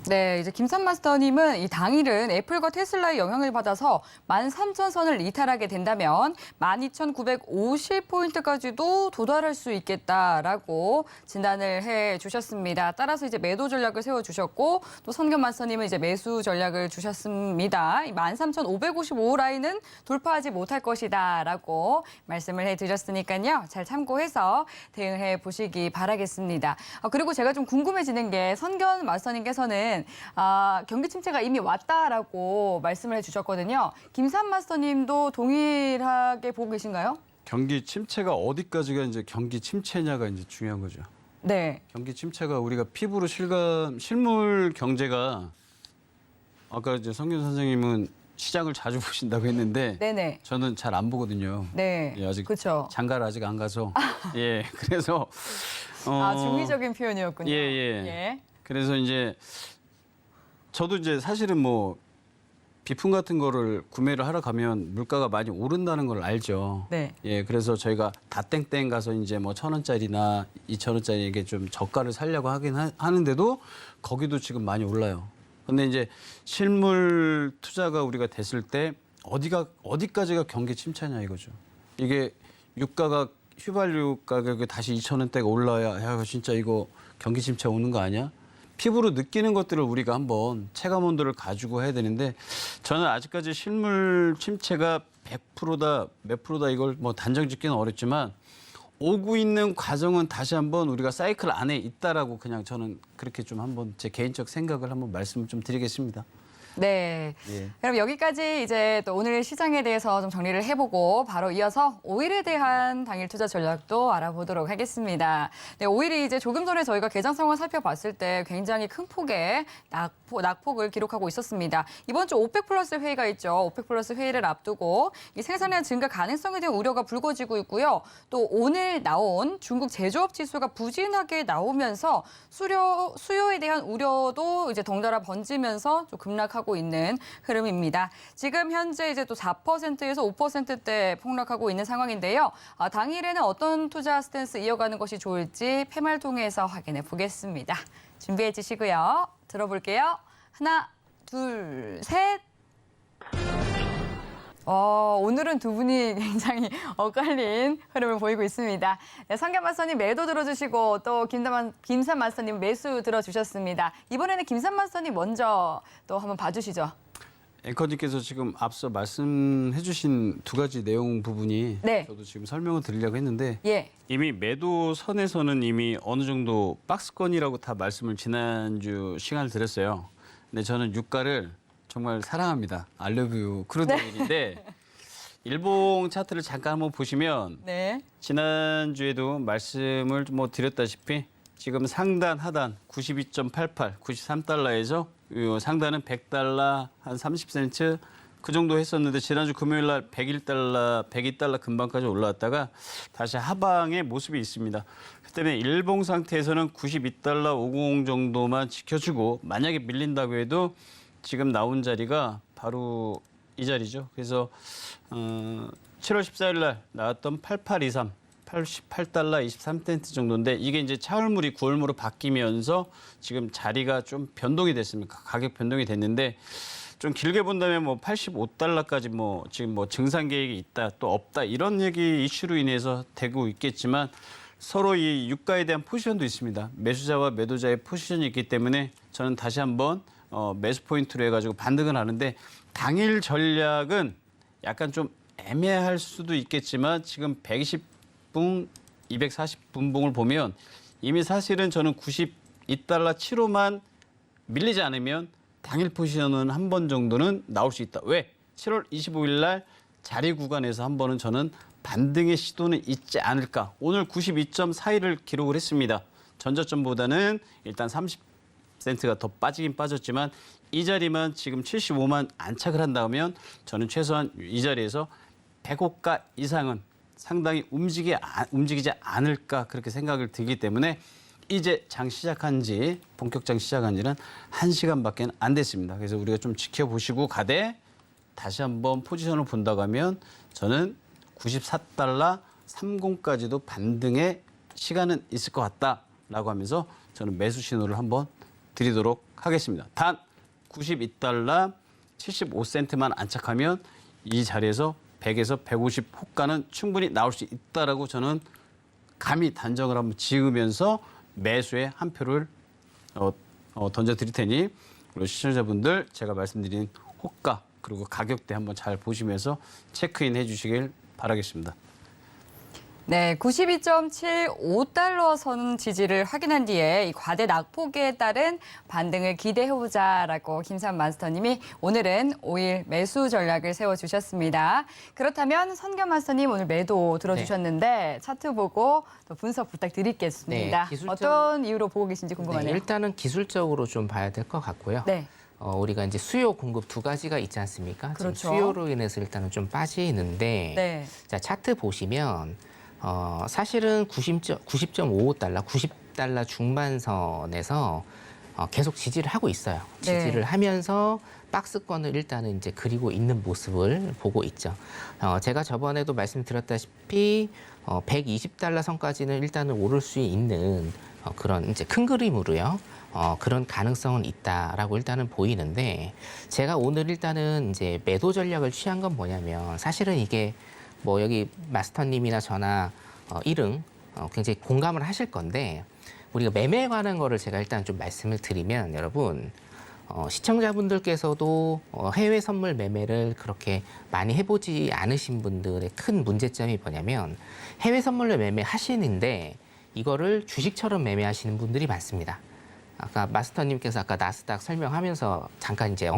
네, 이제 김산 마스터님은 이 당일은 애플과 테슬라의 영향을 받아서 13,000선을 이탈하게 된다면 12,950포인트까지도 도달할 수 있겠다라고 진단을 해 주셨습니다. 따라서 이제 매도 전략을 세워 주셨고 또 선견 마스터님은 이제 매수 전략을 주셨습니다. 13,555 라인은 돌파하지 못할 것이다라고 말씀을 해 드렸으니까요. 잘 참고해서 대응해 보시기 바라겠습니다. 그리고 제가 좀 궁금해지는 게 선견 마스터님께서는 경기 침체가 이미 왔다라고 말씀을 해주셨거든요. 김산 마스터님도 동일하게 보고 계신가요? 경기 침체가 어디까지가 이제 경기 침체냐가 이제 중요한 거죠. 네. 경기 침체가 우리가 피부로 실물 경제가 아까 이제 성균 선생님은 시장을 자주 보신다고 했는데 네네. 저는 잘 안 보거든요. 네. 예, 아직 그렇죠. 장가를 아직 안 가서 예 그래서 중의적인 표현이었군요. 예. 그래서 이제 저도 이제 사실은 뭐 비품 같은 거를 구매를 하러 가면 물가가 많이 오른다는 걸 알죠. 네. 예, 그래서 저희가 다땡땡 가서 이제 뭐 1,000원짜리나 2,000원짜리 이게 좀 저가를 사려고 하긴 하는데도 거기도 지금 많이 올라요. 근데 이제 실물 투자가 우리가 됐을 때 어디까지가 경기 침체냐 이거죠. 이게 유가가 휘발유 가격이 다시 2,000원대가 올라야 야 진짜 이거 경기 침체 오는 거 아니야? 피부로 느끼는 것들을 우리가 한번 체감 온도를 가지고 해야 되는데 저는 아직까지 실물 침체가 100%다, 몇 프로다 이걸 뭐 단정 짓기는 어렵지만 오고 있는 과정은 다시 한번 우리가 사이클 안에 있다라고 그냥 저는 그렇게 좀 한번 제 개인적 생각을 한번 말씀을 좀 드리겠습니다. 네. 예. 그럼 여기까지 이제 또 오늘 시장에 대해서 좀 정리를 해보고 바로 이어서 오일에 대한 당일 투자 전략도 알아보도록 하겠습니다. 네, 오일이 이제 조금 전에 저희가 개장 상황 살펴봤을 때 굉장히 큰 폭의 낙폭을 기록하고 있었습니다. 이번 주 오펙 플러스 회의가 있죠. 오펙 플러스 회의를 앞두고 이 생산량 증가 가능성에 대한 우려가 불거지고 있고요. 또 오늘 나온 중국 제조업 지수가 부진하게 나오면서 수요에 대한 우려도 이제 덩달아 번지면서 좀 급락하고 있는 흐름입니다. 지금 현재 이제 또 4%에서 5%대 폭락하고 있는 상황인데요. 당일에는 어떤 투자 스탠스 이어가는 것이 좋을지 패말 통해서 확인해 보겠습니다. 준비해 주시고요. 들어볼게요. 하나, 둘, 셋. 오늘은 두 분이 굉장히 엇갈린 흐름을 보이고 있습니다. 네, 성겸 마스터님 매도 들어주시고 또 김산 마스터님 매수 들어주셨습니다. 이번에는 김산 마스터님 먼저 또 한번 봐주시죠. 앵커님께서 지금 앞서 말씀해 주신 두 가지 내용 부분이 네. 저도 지금 설명을 드리려고 했는데 예. 이미 매도 선에서는 이미 어느 정도 박스권이라고 다 말씀을 지난주 시간을 드렸어요. 근데 저는 유가를 정말 사랑합니다. 알러뷰 크루드 오일인데 일봉 차트를 잠깐 한번 보시면 네. 지난주에도 말씀을 뭐 드렸다시피 지금 상단 하단 92.88, 93달러에서 상단은 100달러 한 30센트 그 정도 했었는데 지난주 금요일 날 102달러 근방까지 올라왔다가 다시 하방의 모습이 있습니다. 그 때문에 일봉 상태에서는 92달러 50 정도만 지켜주고 만약에 밀린다고 해도 지금 나온 자리가 바로 이 자리죠. 그래서 7월 14일 날 나왔던 8823, 88달러 23센트 정도인데 이게 이제 차월물이 9월물로 바뀌면서 지금 자리가 좀 변동이 됐습니다. 가격 변동이 됐는데 좀 길게 본다면 뭐 85달러까지 뭐 지금 뭐 증산 계획이 있다 또 없다 이런 얘기 이슈로 인해서 되고 있겠지만 서로 이 유가에 대한 포지션도 있습니다. 매수자와 매도자의 포지션이 있기 때문에 저는 다시 한번 매수 포인트로 해가지고 반등을 하는데 당일 전략은 약간 좀 애매할 수도 있겠지만 지금 120분, 240분봉을 보면 이미 사실은 저는 92달러 7호만 밀리지 않으면 당일 포지션은 한 번 정도는 나올 수 있다. 왜? 7월 25일 날 자리 구간에서 한 번은 저는 반등의 시도는 있지 않을까. 오늘 92.41을 기록을 했습니다. 전저점보다는 일단 30센트가 더 빠지긴 빠졌지만 이 자리만 지금 75만 안착을 한다면 저는 최소한 이 자리에서 100호가 이상은 상당히 움직이지 않을까 그렇게 생각을 들기 때문에 이제 장 시작한 지 본격장 시작한 지는 1시간밖에 안 됐습니다. 그래서 우리가 좀 지켜보시고 가되 다시 한번 포지션을 본다고 하면 저는 94달러 30까지도 반등의 시간은 있을 것 같다라고 하면서 저는 매수 신호를 한번 드리도록 하겠습니다. 단 92달러 75센트만 안착하면 이 자리에서 100에서 150 호가는 충분히 나올 수 있다라고 저는 감히 단정을 한번 지으면서 매수에 한 표를 던져드릴 테니 그리고 시청자분들 제가 말씀드린 호가 그리고 가격대 한번 잘 보시면서 체크인 해주시길 바라겠습니다. 네, 92.75달러 선 지지를 확인한 뒤에 이 과대 낙폭에 따른 반등을 기대해보자라고 김산 마스터님이 오늘은 오일 매수 전략을 세워주셨습니다. 그렇다면 선겸 마스터님 오늘 매도 들어주셨는데 차트 보고 또 분석 부탁드리겠습니다. 네, 어떤 이유로 보고 계신지 궁금하네요. 네, 일단은 기술적으로 좀 봐야 될 것 같고요. 네. 우리가 이제 수요 공급 두 가지가 있지 않습니까? 그렇죠. 지금 수요로 인해서 일단은 좀 빠지는데 네. 자 차트 보시면 사실은 90.55달러, 90달러 중반선에서 계속 지지를 하고 있어요. 네. 지지를 하면서 박스권을 일단은 이제 그리고 있는 모습을 보고 있죠. 제가 저번에도 말씀드렸다시피 120달러 선까지는 일단은 오를 수 있는 그런 이제 큰 그림으로요. 그런 가능성은 있다라고 일단은 보이는데 제가 오늘 일단은 이제 매도 전략을 취한 건 뭐냐면 사실은 이게 뭐 여기 마스터님이나 저나 일응 굉장히 공감을 하실 건데 우리가 매매에 관한 거를 제가 일단 좀 말씀을 드리면 여러분 시청자분들께서도 해외 선물 매매를 그렇게 많이 해보지 않으신 분들의 큰 문제점이 뭐냐면 해외 선물로 매매하시는데 이거를 주식처럼 매매하시는 분들이 많습니다. 아까 마스터님께서 아까 나스닥 설명하면서 잠깐 이제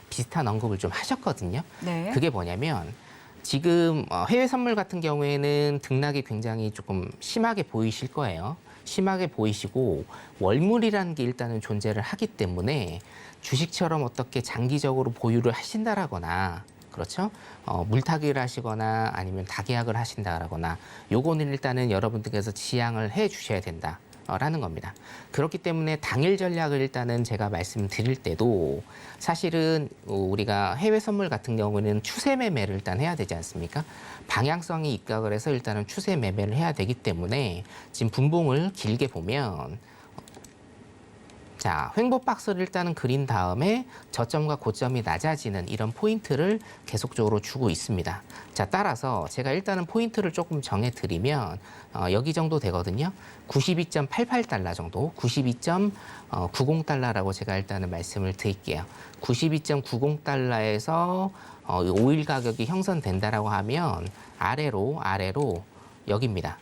비슷한 언급을 좀 하셨거든요. 네. 그게 뭐냐면 지금 해외 선물 같은 경우에는 등락이 굉장히 조금 심하게 보이실 거예요. 심하게 보이시고 월물이라는 게 일단은 존재를 하기 때문에 주식처럼 어떻게 장기적으로 보유를 하신다라거나 그렇죠? 물타기를 하시거나 아니면 다계약을 하신다라거나 요거는 일단은 여러분들께서 지양을 해 주셔야 된다. 라는 겁니다. 그렇기 때문에 당일 전략을 일단은 제가 말씀드릴 때도 사실은 우리가 해외 선물 같은 경우는 추세 매매를 일단 해야 되지 않습니까? 방향성이 입각을 해서 일단은 추세 매매를 해야 되기 때문에 지금 분봉을 길게 보면 자, 횡보 박스를 일단은 그린 다음에 저점과 고점이 낮아지는 이런 포인트를 계속적으로 주고 있습니다. 자, 따라서 제가 일단은 포인트를 조금 정해드리면 여기 정도 되거든요. 92.88달러 정도, 92.90달러라고 제가 일단은 말씀을 드릴게요. 92.90달러에서 5일 가격이 형성된다라고 하면 아래로 여기입니다.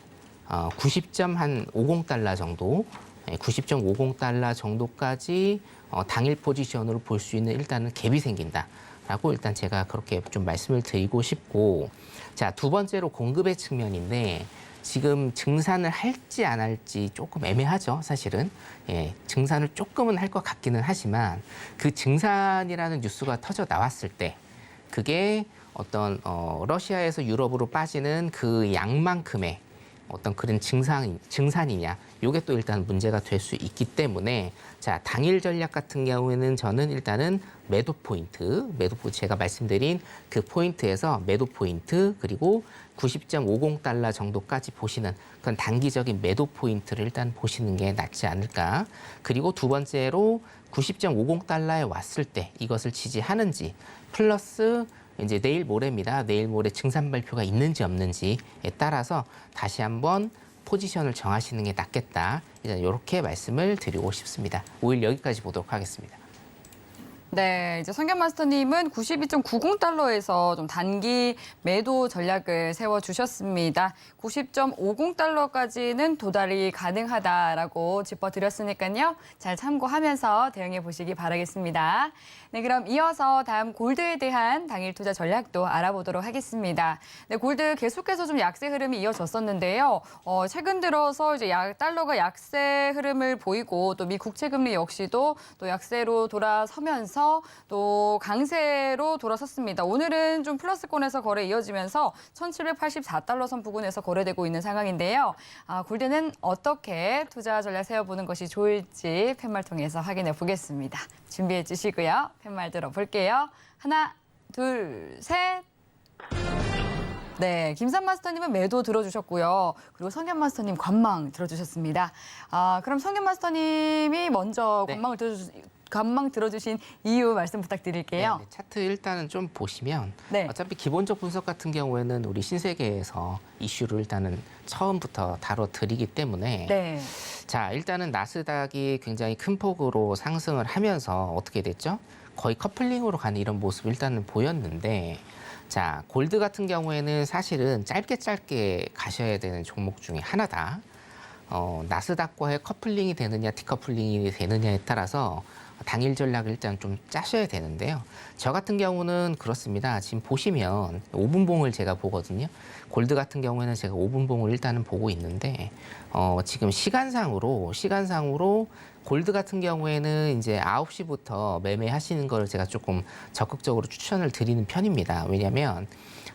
90.50달러 정도, 90.50달러 정도까지 당일 포지션으로 볼 수 있는 일단은 갭이 생긴다라고 일단 제가 그렇게 좀 말씀을 드리고 싶고, 자, 두 번째로 공급의 측면인데 지금 증산을 할지 안 할지 조금 애매하죠, 사실은. 예, 증산을 조금은 할 것 같기는 하지만 그 증산이라는 뉴스가 터져 나왔을 때 그게 어떤 러시아에서 유럽으로 빠지는 그 양만큼의 어떤 그런 증산이냐, 요게 또 일단 문제가 될 수 있기 때문에 자, 당일 전략 같은 경우에는 저는 일단은 매도 포인트 제가 말씀드린 그 포인트에서 매도 포인트 그리고 90.50달러 정도까지 보시는 그런 단기적인 매도 포인트를 일단 보시는 게 낫지 않을까. 그리고 두 번째로 90.50달러에 왔을 때 이것을 지지하는지 플러스 이제 내일 모레입니다. 내일 모레 증산 발표가 있는지 없는지에 따라서 다시 한번 포지션을 정하시는 게 낫겠다. 이렇게 말씀을 드리고 싶습니다. 5일 여기까지 보도록 하겠습니다. 네, 이제 성견 마스터님은 92.90달러에서 좀 단기 매도 전략을 세워주셨습니다. 90.50달러까지는 도달이 가능하다라고 짚어드렸으니까요. 잘 참고하면서 대응해 보시기 바라겠습니다. 네, 그럼 이어서 다음 골드에 대한 당일 투자 전략도 알아보도록 하겠습니다. 네, 골드 계속해서 좀 약세 흐름이 이어졌었는데요. 최근 들어서 이제 달러가 약세 흐름을 보이고 또 미 국채 금리 역시도 또 약세로 돌아서면서 또 강세로 돌아섰습니다. 오늘은 좀 플러스권에서 거래 이어지면서 1,784달러 선 부근에서 거래되고 있는 상황인데요. 골드는 어떻게 투자 전략 세워보는 것이 좋을지 팻말 통해서 확인해 보겠습니다. 준비해 주시고요. 팻말 들어볼게요. 하나, 둘, 셋. 네, 김산 마스터님은 매도 들어주셨고요. 그리고 성견 마스터님 관망 들어주셨습니다. 그럼 성견 마스터님이 먼저 네. 관망 들어주신 이유 말씀 부탁드릴게요. 네, 차트 일단은 좀 보시면 네. 어차피 기본적 분석 같은 경우에는 우리 신세계에서 이슈를 일단은 처음부터 다뤄드리기 때문에 네. 자, 일단은 나스닥이 굉장히 큰 폭으로 상승을 하면서 어떻게 됐죠? 거의 커플링으로 가는 이런 모습을 일단은 보였는데 자, 골드 같은 경우에는 사실은 짧게 가셔야 되는 종목 중에 하나다. 나스닥과의 커플링이 되느냐 디커플링이 되느냐에 따라서 당일 전략을 일단 좀 짜셔야 되는데요. 저 같은 경우는 그렇습니다. 지금 보시면 5분봉을 제가 보거든요. 골드 같은 경우에는 제가 5분봉을 일단은 보고 있는데 지금 시간상으로 골드 같은 경우에는 이제 9시부터 매매하시는 걸 제가 조금 적극적으로 추천을 드리는 편입니다. 왜냐하면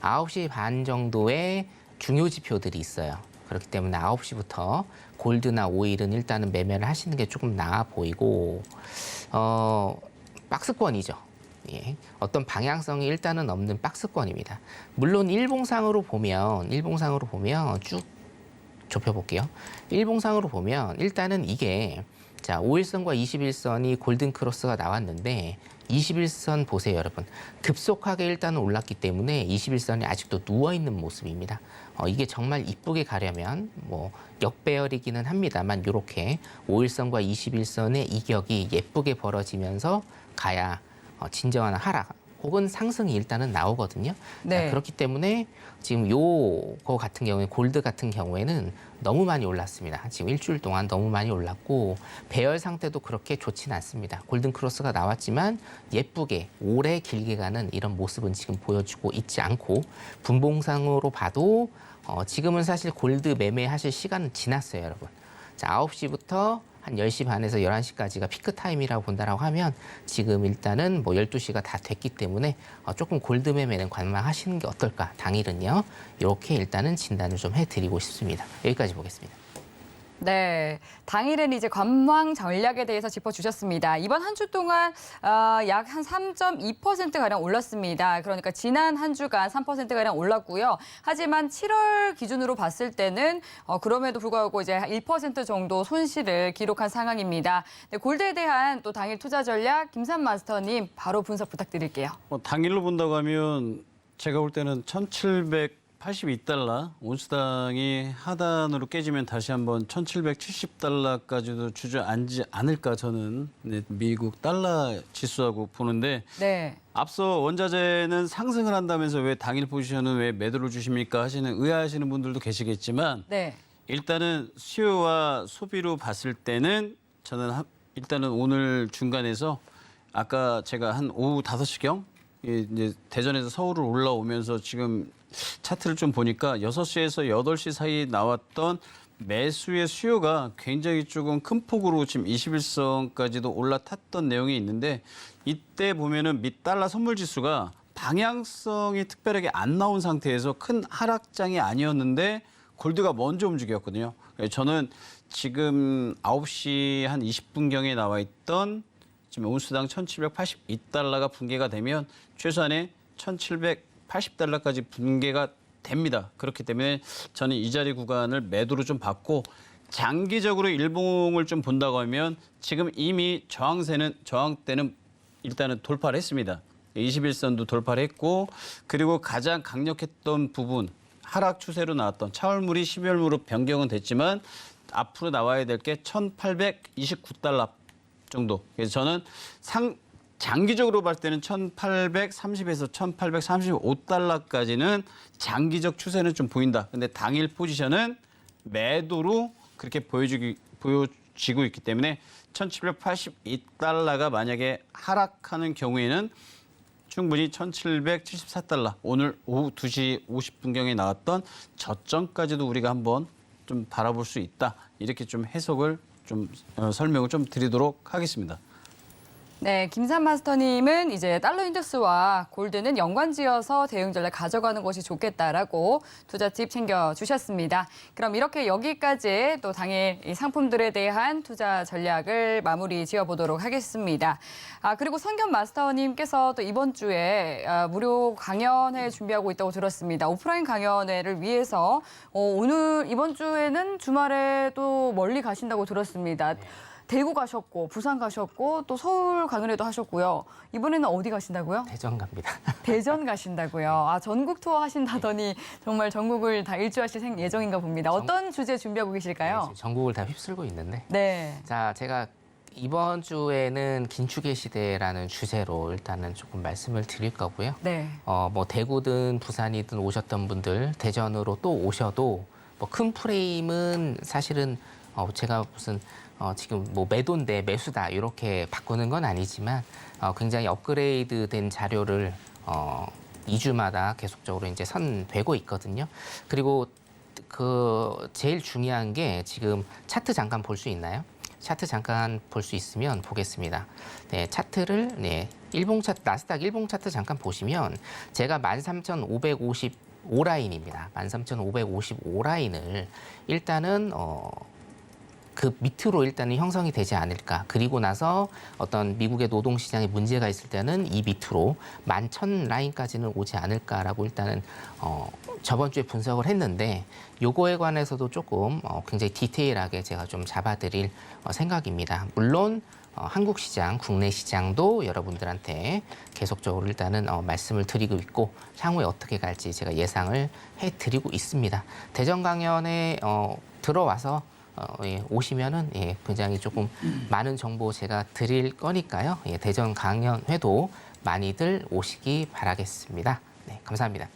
9시 반 정도의 중요 지표들이 있어요. 그렇기 때문에 9시부터 골드나 오일은 일단은 매매를 하시는 게 조금 나아 보이고 박스권이죠. 예. 어떤 방향성이 일단은 없는 박스권입니다. 물론 일봉상으로 보면 쭉 좁혀볼게요. 일봉상으로 보면 일단은 이게 자, 5일선과 21선이 골든 크로스가 나왔는데 21선 보세요, 여러분. 급속하게 일단은 올랐기 때문에 21선이 아직도 누워있는 모습입니다. 이게 정말 이쁘게 가려면 뭐 역배열이기는 합니다만 이렇게 5일선과 21선의 이격이 예쁘게 벌어지면서 가야 진정한 하락 혹은 상승이 일단은 나오거든요. 네. 자, 그렇기 때문에 지금 요거 같은 경우에 골드 같은 경우에는 너무 많이 올랐습니다. 지금 일주일 동안 너무 많이 올랐고 배열 상태도 그렇게 좋진 않습니다. 골든 크로스가 나왔지만 예쁘게 오래 길게 가는 이런 모습은 지금 보여주고 있지 않고 분봉상으로 봐도 지금은 사실 골드 매매하실 시간은 지났어요, 여러분. 자, 9시부터 한 10시 반에서 11시까지가 피크 타임이라고 본다라고 하면 지금 일단은 뭐 12시가 다 됐기 때문에 조금 골드 매매는 관망하시는 게 어떨까? 당일은요. 이렇게 일단은 진단을 좀 해드리고 싶습니다. 여기까지 보겠습니다. 네, 당일은 이제 관망 전략에 대해서 짚어주셨습니다. 이번 한 주 동안 약 한 3.2%가량 올랐습니다. 그러니까 지난 한 주간 3%가량 올랐고요. 하지만 7월 기준으로 봤을 때는 그럼에도 불구하고 이제 1% 정도 손실을 기록한 상황입니다. 네, 골드에 대한 또 당일 투자 전략 김삼 마스터님 바로 분석 부탁드릴게요. 당일로 본다고 하면 제가 볼 때는 1,782달러, 온스당이 하단으로 깨지면 다시 한번 1,770달러까지도 주저앉지 않을까 저는 미국 달러 지수하고 보는데 네. 앞서 원자재는 상승을 한다면서 왜 당일 포지션은 왜 매도를 주십니까 하시는 의아하시는 분들도 계시겠지만 네. 일단은 수요와 소비로 봤을 때는 저는 일단은 오늘 중간에서 아까 제가 한 오후 5시경 이제 대전에서 서울을 올라오면서 지금 차트를 좀 보니까 6시에서 8시 사이에 나왔던 매수의 수요가 굉장히 조금 큰 폭으로 지금 21선까지도 올라탔던 내용이 있는데 이때 보면은 미 달러 선물 지수가 방향성이 특별하게 안 나온 상태에서 큰 하락장이 아니었는데 골드가 먼저 움직였거든요. 저는 지금 9시 한 20분경에 나와 있던 지금 온스당 1,782달러가 붕괴가 되면 최소한의 1,780달러까지 붕괴가 됩니다. 그렇기 때문에 저는 이 자리 구간을 매도로 좀 받고 장기적으로 일봉을 좀 본다고 하면 지금 이미 저항대는 일단은 돌파를 했습니다. 21선도 돌파를 했고 그리고 가장 강력했던 부분 하락 추세로 나왔던 차월물이 12월무로 변경은 됐지만 앞으로 나와야 될 게 1,829달러 정도. 그래서 저는 장기적으로 봤을 때는 1,830에서 1,835달러까지는 장기적 추세는 좀 보인다. 근데 당일 포지션은 매도로 그렇게 보여지고 있기 때문에 1,782달러가 만약에 하락하는 경우에는 충분히 1,774달러 오늘 오후 2시 50분경에 나왔던 저점까지도 우리가 한번 좀 바라볼 수 있다. 이렇게 좀 해석을 좀 설명을 좀 드리도록 하겠습니다. 네, 김삼 마스터님은 이제 달러 인덱스와 골드는 연관지어서 대응 전략 가져가는 것이 좋겠다라고 투자 팁 챙겨주셨습니다. 그럼 이렇게 여기까지 또 당일 이 상품들에 대한 투자 전략을 마무리 지어보도록 하겠습니다. 그리고 선겸 마스터님께서 또 이번 주에 무료 강연회 준비하고 있다고 들었습니다. 오프라인 강연회를 위해서 이번 주에는 주말에 또 멀리 가신다고 들었습니다. 대구 가셨고 부산 가셨고 또 서울 강연회도 하셨고요. 이번에는 어디 가신다고요? 대전 갑니다. 대전 가신다고요. 전국 투어 하신다더니 정말 전국을 다 일주하실 예정인가 봅니다. 어떤 주제 준비하고 계실까요? 네, 지금 전국을 다 휩쓸고 있는데. 네. 자, 제가 이번 주에는 긴축의 시대라는 주제로 일단은 조금 말씀을 드릴 거고요. 네. 뭐 대구든 부산이든 오셨던 분들 대전으로 또 오셔도 뭐 큰 프레임은 사실은 제가 무슨 지금 뭐 매도인데 매수다 이렇게 바꾸는 건 아니지만 굉장히 업그레이드된 자료를 2주마다 계속적으로 이제 선되고 있거든요. 그리고 그 제일 중요한 게 지금 차트 잠깐 볼 수 있나요? 차트 잠깐 볼 수 있으면 보겠습니다. 네, 차트를 일봉 차트 나스닥 일봉 차트 잠깐 보시면 제가 13,555라인입니다. 13,555라인을 일단은 그 밑으로 일단은 형성이 되지 않을까. 그리고 나서 어떤 미국의 노동시장에 문제가 있을 때는 이 밑으로 11,000 라인까지는 오지 않을까라고 일단은 저번 주에 분석을 했는데 요거에 관해서도 조금 굉장히 디테일하게 제가 좀 잡아드릴 생각입니다. 물론 한국 시장, 국내 시장도 여러분들한테 계속적으로 일단은 말씀을 드리고 있고 향후에 어떻게 갈지 제가 예상을 해드리고 있습니다. 대전 강연에 들어와서 오시면은 굉장히 조금 많은 정보 제가 드릴 거니까요. 대전 강연회도 많이들 오시기 바라겠습니다. 네, 감사합니다.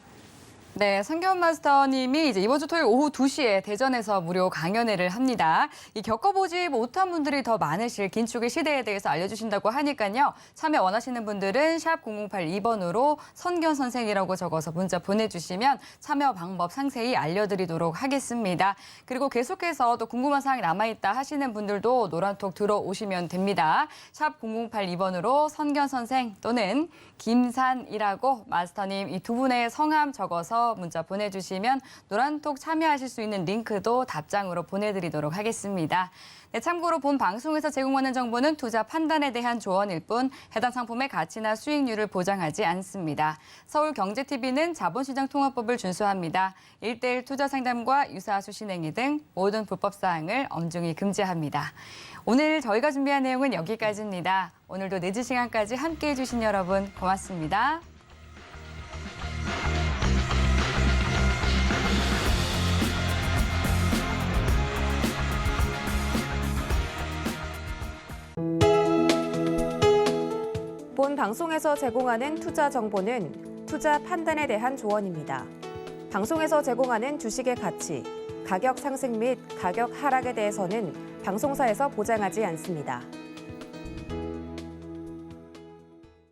네, 성경 마스터님이 이제 이번 주 토요일 오후 2시에 대전에서 무료 강연회를 합니다. 이 겪어보지 못한 분들이 더 많으실 긴축의 시대에 대해서 알려주신다고 하니까요. 참여 원하시는 분들은 샵 0082번으로 선견 선생이라고 적어서 문자 보내주시면 참여 방법 상세히 알려드리도록 하겠습니다. 그리고 계속해서 또 궁금한 사항이 남아있다 하시는 분들도 노란톡 들어오시면 됩니다. 샵 0082번으로 선견 선생 또는 김산이라고 마스터님 이 두 분의 성함 적어서 문자 보내주시면 노란톡 참여하실 수 있는 링크도 답장으로 보내드리도록 하겠습니다. 네, 참고로 본 방송에서 제공하는 정보는 투자 판단에 대한 조언일 뿐 해당 상품의 가치나 수익률을 보장하지 않습니다. 서울경제TV는 자본시장 통화법을 준수합니다. 1:1 투자 상담과 유사 수신 행위 등 모든 불법 사항을 엄중히 금지합니다. 오늘 저희가 준비한 내용은 여기까지입니다. 오늘도 늦은 시간까지 함께해 주신 여러분 고맙습니다. 본 방송에서 제공하는 투자 정보는 투자 판단에 대한 조언입니다. 방송에서 제공하는 주식의 가치, 가격 상승 및 가격 하락에 대해서는 방송사에서 보장하지 않습니다.